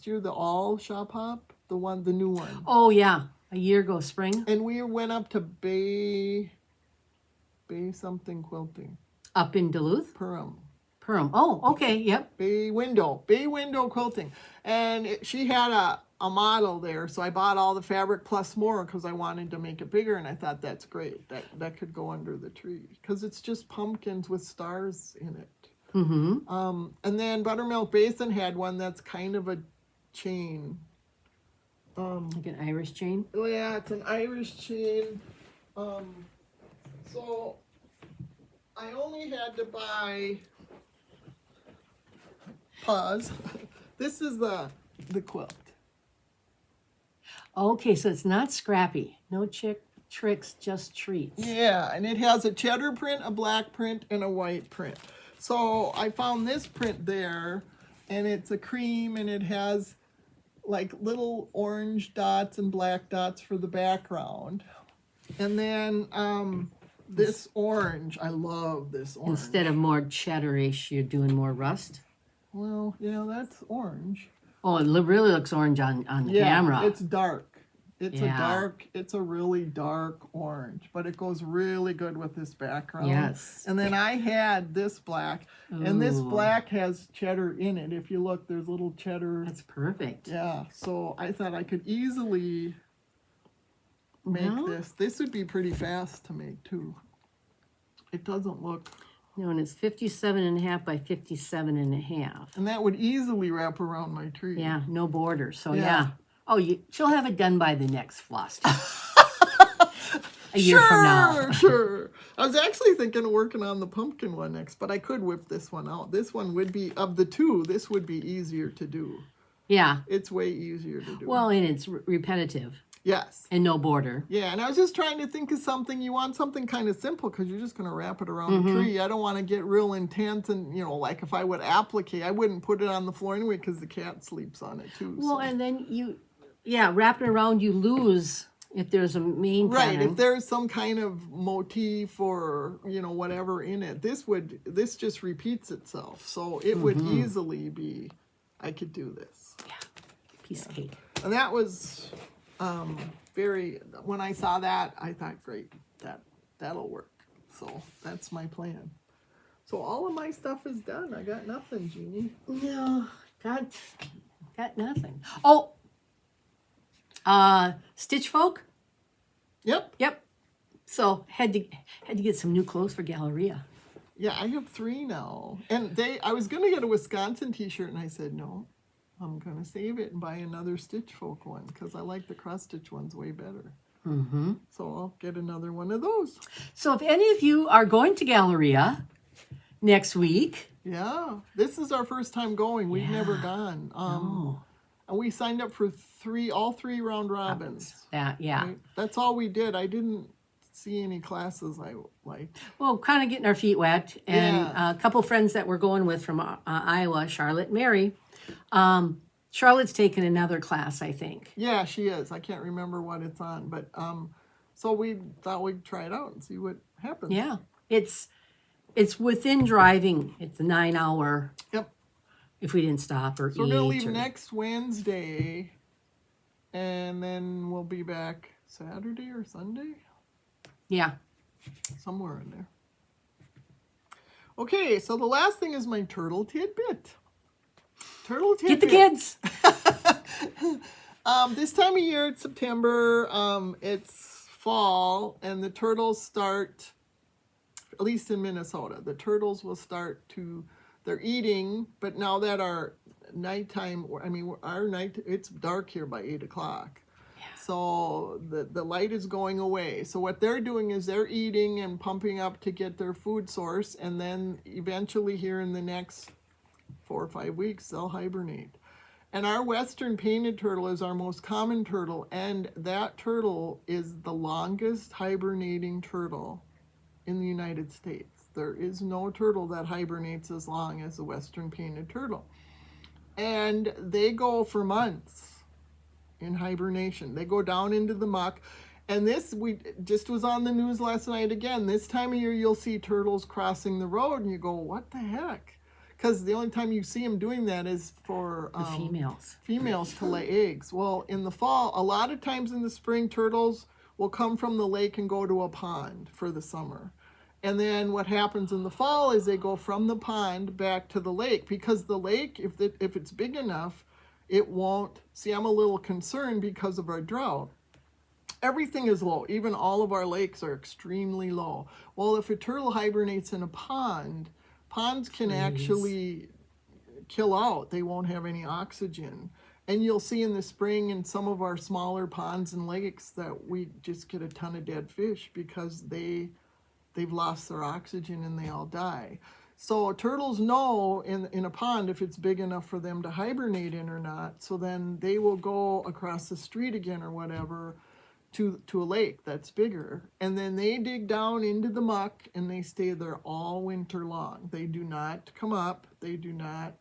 year? The all shop hop? The new one. Oh, yeah. A year ago, spring. And we went up to Bay something quilting. Up in Duluth? Perham. Oh, okay. Yep. Bay window quilting. And she had a model there, so I bought all the fabric plus more because I wanted to make it bigger, and I thought that's great. That could go under the tree because it's just pumpkins with stars in it. Mm-hmm. And then Buttermilk Basin had one that's kind of a chain. Like an Irish chain? Oh yeah, it's an Irish chain. So I only had to buy. Pause. This is the quilt. Okay, so it's not scrappy. No tricks, just treats. Yeah, and it has a cheddar print, a black print, and a white print. So I found this print there, and it's a cream, and it has like little orange dots and black dots for the background. And then this orange, I love this orange. Instead of more cheddarish, you're doing more rust? Well, yeah, that's orange. Oh, it really looks orange on the camera. It's dark. It's Yeah. it's a really dark orange, but it goes really good with this background. Yes. And then I had this black, and this Ooh. black has cheddar in it. If you look, there's little cheddar. That's perfect. Yeah, so I thought I could easily make No? this. This would be pretty fast to make too. It doesn't look, No, and it's 57.5 by 57.5. and that would easily wrap around my tree. Yeah, no borders. So Yeah. yeah. Oh, she'll have it done by the next Flosstube. A year from now. Sure. I was actually thinking of working on the pumpkin one next, but I could whip this one out. This one would be, of the 2, this would be easier to do. Yeah. It's way easier to do. Well, and it's repetitive yes. and no border. Yeah, and I was just trying to think of something. You want something kind of simple because you're just going to wrap it around the tree. I don't want to get real intense and, like if I would applique, I wouldn't put it on the floor anyway because the cat sleeps on it too. Well, so. and then wrap it around, you lose if there's a main Right, pattern. if there's some kind of motif or, whatever in it, this just repeats itself. So it would easily be, I could do this. Yeah, piece of cake. And that was when I saw that, I thought, great, that'll work. So that's my plan. So all of my stuff is done. I got nothing, Jeannie. No, got nothing. Oh, Stitch Folk? Yep. So had to get some new clothes for Galleria. Yeah, I have 3 now. And I was going to get a Wisconsin t-shirt, and I said, no, I'm going to save it and buy another Stitch Folk one because I like the cross-stitch ones way better. Mm-hmm. So I'll get another one of those. So if any of you are going to Galleria next week. Yeah, this is our first time going. We've never gone. No. And we signed up for all 3 round robins. Yeah. Right? That's all we did. I didn't see any classes I liked. Well, kind of getting our feet wet. And Yeah. a couple friends that we're going with from Iowa, Charlotte and Mary. Charlotte's taken another class, I think. Yeah, she is. I can't remember what it's on. But so we thought we'd try it out and see what happens. Yeah. It's within driving. It's a 9-hour. Yep. If we didn't stop or So we're going to leave or... next Wednesday. And then we'll be back Saturday or Sunday. Yeah. Somewhere in there. Okay, so the last thing is my turtle tidbit. Get the kids. This time of year, it's September. It's fall, and the turtles start, at least in Minnesota, the turtles will start they're eating, but now that our nighttime, it's dark here by 8 o'clock. So the light is going away. So what they're doing is they're eating and pumping up to get their food source, and then eventually here in the next 4 or 5 weeks, they'll hibernate. And our western painted turtle is our most common turtle, and that turtle is the longest hibernating turtle in the United States. There is no turtle that hibernates as long as the western painted turtle. And they go for months in hibernation. They go down into the muck. And this, we just was on the news last night again. This time of year, you'll see turtles crossing the road, and you go, what the heck? Because the only time you see them doing that is for The females to lay eggs. Well, in the fall, a lot of times in the spring, turtles will come from the lake and go to a pond for the summer. And then what happens in the fall is they go from the pond back to the lake, because the lake, if it's big enough, it won't. See, I'm a little concerned because of our drought. Everything is low. Even all of our lakes are extremely low. Well, if a turtle hibernates in a pond, ponds can actually kill out. They won't have any oxygen. And you'll see in the spring in some of our smaller ponds and lakes that we just get a ton of dead fish because they've lost their oxygen and they all die. So turtles know in a pond if it's big enough for them to hibernate in or not. So then they will go across the street again or whatever to a lake that's bigger, and then they dig down into the muck and they stay there all winter long. They do not come up. They do not,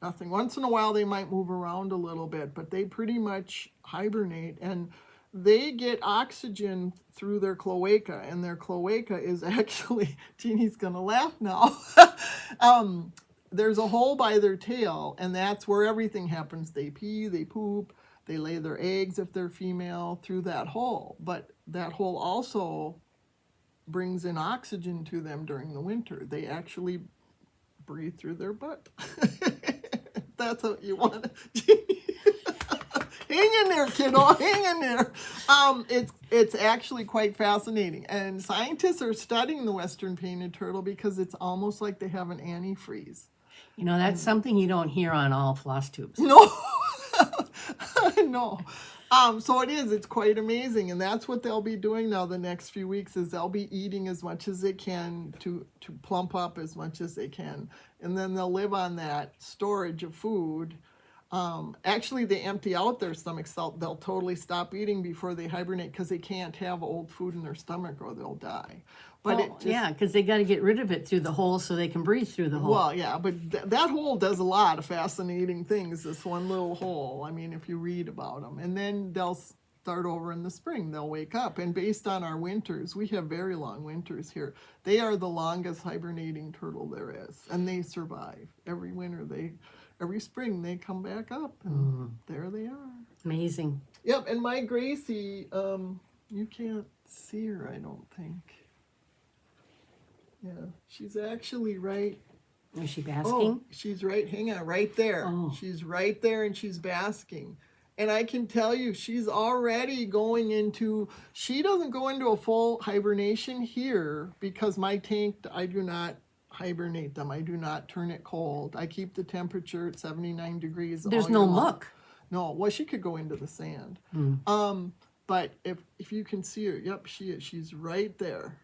nothing. Once in a while they might move around a little bit, but they pretty much hibernate, and they get oxygen through their cloaca, and their cloaca is actually, Jeannie's gonna laugh now. There's a hole by their tail, and that's where everything happens. They pee, they poop, they lay their eggs if they're female through that hole. But that hole also brings in oxygen to them during the winter. They actually breathe through their butt. That's what you want to hang in there, kiddo, hang in there. It's actually quite fascinating. And scientists are studying the western painted turtle because it's almost like they have an antifreeze. You know, that's something you don't hear on all Flosstubes. No. No. So it is, it's quite amazing. And that's what they'll be doing now the next few weeks, is they'll be eating as much as they can to plump up as much as they can. And then they'll live on that storage of food. Actually, they empty out their stomachs. They'll totally stop eating before they hibernate because they can't have old food in their stomach or they'll die. But yeah, because they got to get rid of it through the hole so they can breathe through the hole. Well, yeah, but that hole does a lot of fascinating things, this one little hole. I mean, if you read about them. And then they'll start over in the spring. They'll wake up. And based on our winters, we have very long winters here. They are the longest hibernating turtle there is. And they survive. Every winter, every spring, they come back up. And there they are. Amazing. Yep, and my Gracie, you can't see her, I don't think. Yeah, she's actually right. Is she basking? Oh, she's right, hang on, right there. Oh. She's right there and she's basking. And I can tell you, she's already going into, she doesn't go into a full hibernation here because my tank, I do not hibernate them. I do not turn it cold. I keep the temperature at 79 degrees. There's all no year long. muck. No, well, she could go into the sand. But if you can see her, yep, she is. She's right there.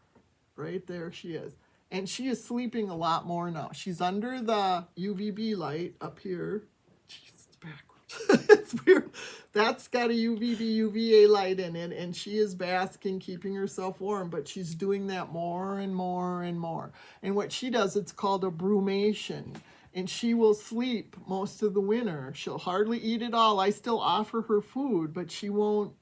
Right there she is. And she is sleeping a lot more now. She's under the UVB light up here. Jeez, it's backwards. It's weird. That's got a UVA light in it, and she is basking, keeping herself warm, but she's doing that more and more and more. And what she does, it's called a brumation. And she will sleep most of the winter. She'll hardly eat at all. I still offer her food, but she won't.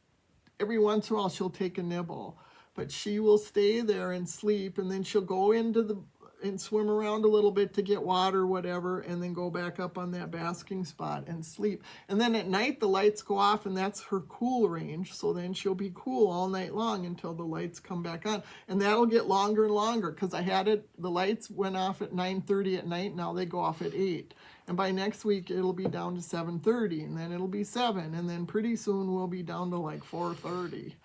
Every once in a while, she'll take a nibble. But she will stay there and sleep, and then she'll go into and swim around a little bit to get water or whatever, and then go back up on that basking spot and sleep. And then at night, the lights go off, and that's her cool range. So then she'll be cool all night long until the lights come back on. And that'll get longer and longer, because I had it, the lights went off at 9:30 at night. Now they go off at 8. And by next week, it'll be down to 7:30, and then it'll be 7. And then pretty soon, we'll be down to like 4:30.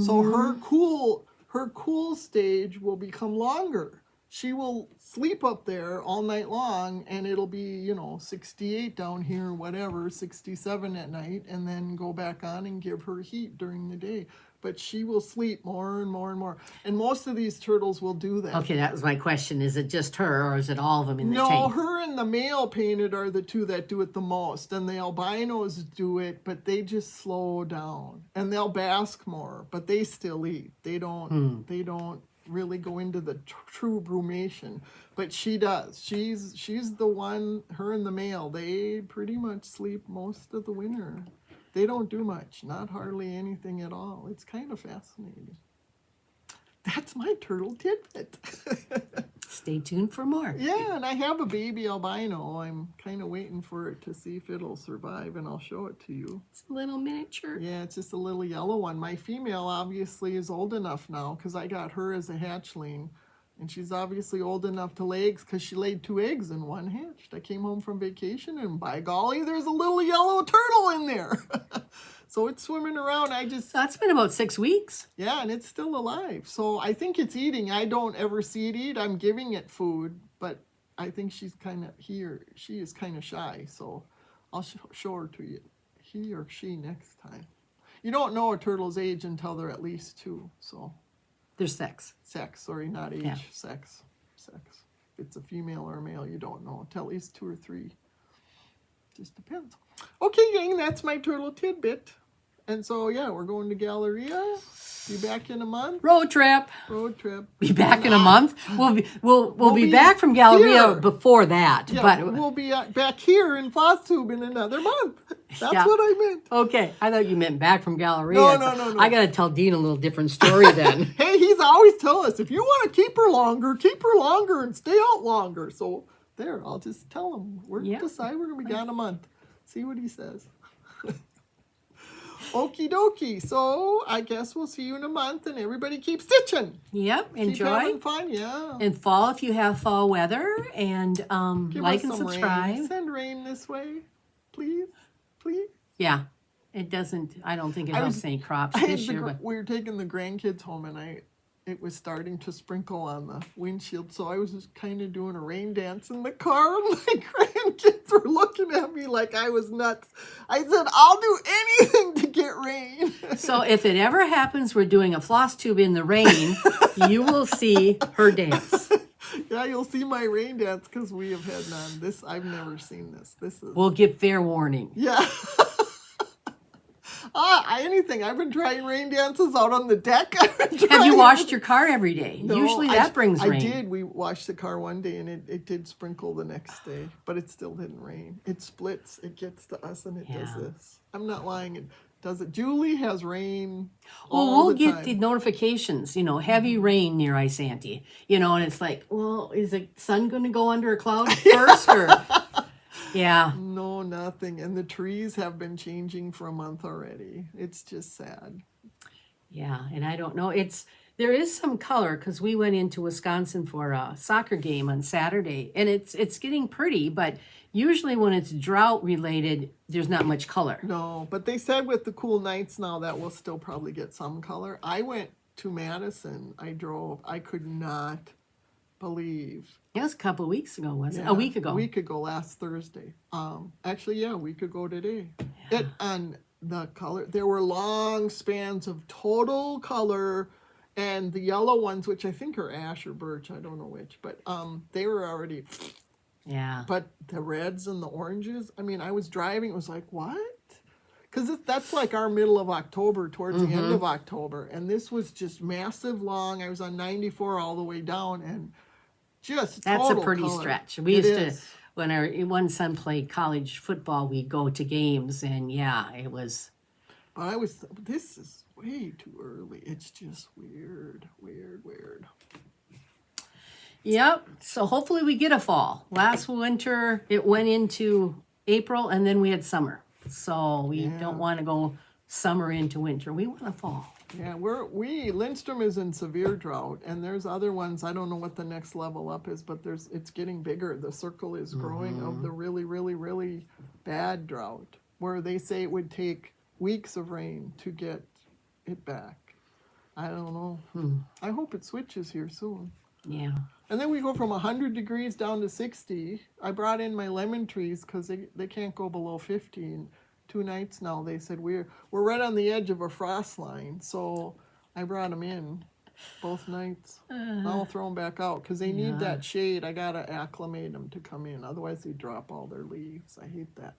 So her cool stage will become longer. She will sleep up there all night long, and it'll be, 68 down here or whatever, 67 at night, and then go back on and give her heat during the day. But she will sleep more and more and more. And most of these turtles will do that. Okay, that was my question. Is it just her, or is it all of them in the No, tank? her and the male painted are the two that do it the most. And the albinos do it, but they just slow down. And they'll bask more, but they still eat. They don't really go into the true brumation. But she does. She's the one, her and the male, they pretty much sleep most of the winter. They don't do much, not hardly anything at all. It's kind of fascinating. That's my turtle tidbit. Stay tuned for more. Yeah, and I have a baby albino. I'm kind of waiting for it to see if it'll survive, and I'll show it to you. It's a little miniature. Yeah, it's just a little yellow one. My female obviously is old enough now because I got her as a hatchling. And she's obviously old enough to lay eggs because she laid 2 eggs and 1 hatched. I came home from vacation and by golly, there's a little yellow turtle in there. So it's swimming around. That's been about 6 weeks. Yeah, and it's still alive. So I think it's eating. I don't ever see it eat. I'm giving it food, but I think she's kind of, she is kind of shy. So I'll show her to you, he or she next time. You don't know a turtle's age until they're at least 2, so. Their sex. Sex, sorry, not age, Yeah. sex. If it's a female or a male, you don't know until at least 2 or 3. Just depends. Okay, gang, that's my turtle tidbit. And so, yeah, we're going to Galleria. Be back in a month. Road trip. Road trip. Be back in a month. We'll be back from Galleria here. before that. Yeah, but we'll be back here in Flosstube in another month. That's Yeah. what I meant. okay, I thought you meant back from Galleria. No. I got to tell Dean a little different story then. Hey, he's always telling us, if you want to keep her longer and stay out longer. So there, I'll just tell him. We're Yep. decide we're going to be gone a month. See what he says. Okie dokie. So I guess we'll see you in a month, and everybody keep stitching. Yep, Keep enjoy. having fun, yeah. In fall, if you have fall weather, and Give like us and some subscribe. Rain. Send rain this way, please. Yeah, it doesn't. I don't think it helps any crops this year. But We were taking the grandkids home, and it was starting to sprinkle on the windshield, so I was just kind of doing a rain dance in the car, and my grandkids were looking at me like I was nuts. I said, I'll do anything to get rain. so if it ever happens, we're doing a floss tube in the rain. You will see her dance. Yeah, you'll see my rain dance because we have had none. This, I've never seen this. This is... We'll give fair warning. Yeah. Anything. I've been trying rain dances out on the deck. Have you washed your car every day? No, Usually that brings rain. I did. We washed the car one day and it did sprinkle the next day, but it still didn't rain. It splits. It gets to us and it does Yeah. this. I'm not lying. It does it. Julie has rain Well, all we'll the get time. the notifications, heavy rain near Isanti, and it's like, well, is the sun going to go under a cloud first or? Yeah. No, nothing. And the trees have been changing for a month already. It's just sad. Yeah, and I don't know. There is some color because we went into Wisconsin for a soccer game on Saturday, and it's getting pretty, but usually when it's drought related, there's not much color. No, but they said with the cool nights now that we'll still probably get some color. I went to Madison. I drove. I could not believe. It was a couple of weeks ago, wasn't it? Yeah, A week ago. A week ago, last Thursday. Actually, yeah, a week ago today. It on the color. There were long spans of total color, and the yellow ones, which I think are ash or birch, I don't know which, but they were already. Yeah. But the reds and the oranges. I mean, I was driving. It was like, what? Because that's like our middle of October, towards the end of October, and this was just massive long. I was on 94 all the way down, and just That's a total pretty color. stretch. We It used to, is. when our one son played college football, we'd go to games, and yeah, it was. But this is way too early. It's just weird. Yep. So hopefully we get a fall. Last winter, it went into April, and then we had summer. So we don't want to go summer into winter. We want a fall. Yeah, Lindstrom is in severe drought, and there's other ones. I don't know what the next level up is, but it's getting bigger. The circle is growing of the really, really, really bad drought, where they say it would take weeks of rain to get it back. I don't know. I hope it switches here soon. Yeah. And then we go from 100 degrees down to 60. I brought in my lemon trees because they can't go below 50. 2 nights now, they said we're right on the edge of a frost line. So I brought them in both nights. I'll throw them back out because they need that shade. I got to acclimate them to come in. Otherwise, they drop all their leaves. I hate that.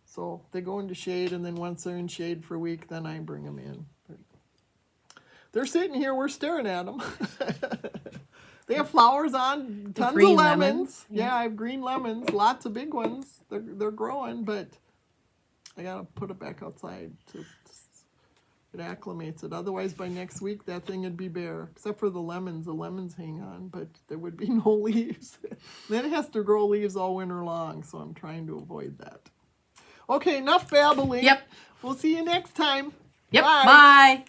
So they go into shade, and then once they're in shade for a week, then I bring them in. But they're sitting here. We're staring at them. They have flowers on, tons of green lemons. lemons, Yeah, I have green lemons, lots of big ones. They're growing, but I gotta put it back outside to it acclimates it. Otherwise, by next week, that thing would be bare, except for the lemons. The lemons hang on, but there would be no leaves. Then it has to grow leaves all winter long, so I'm trying to avoid that. Okay, enough babbling. Yep. We'll see you next time. Yep. Bye. Bye.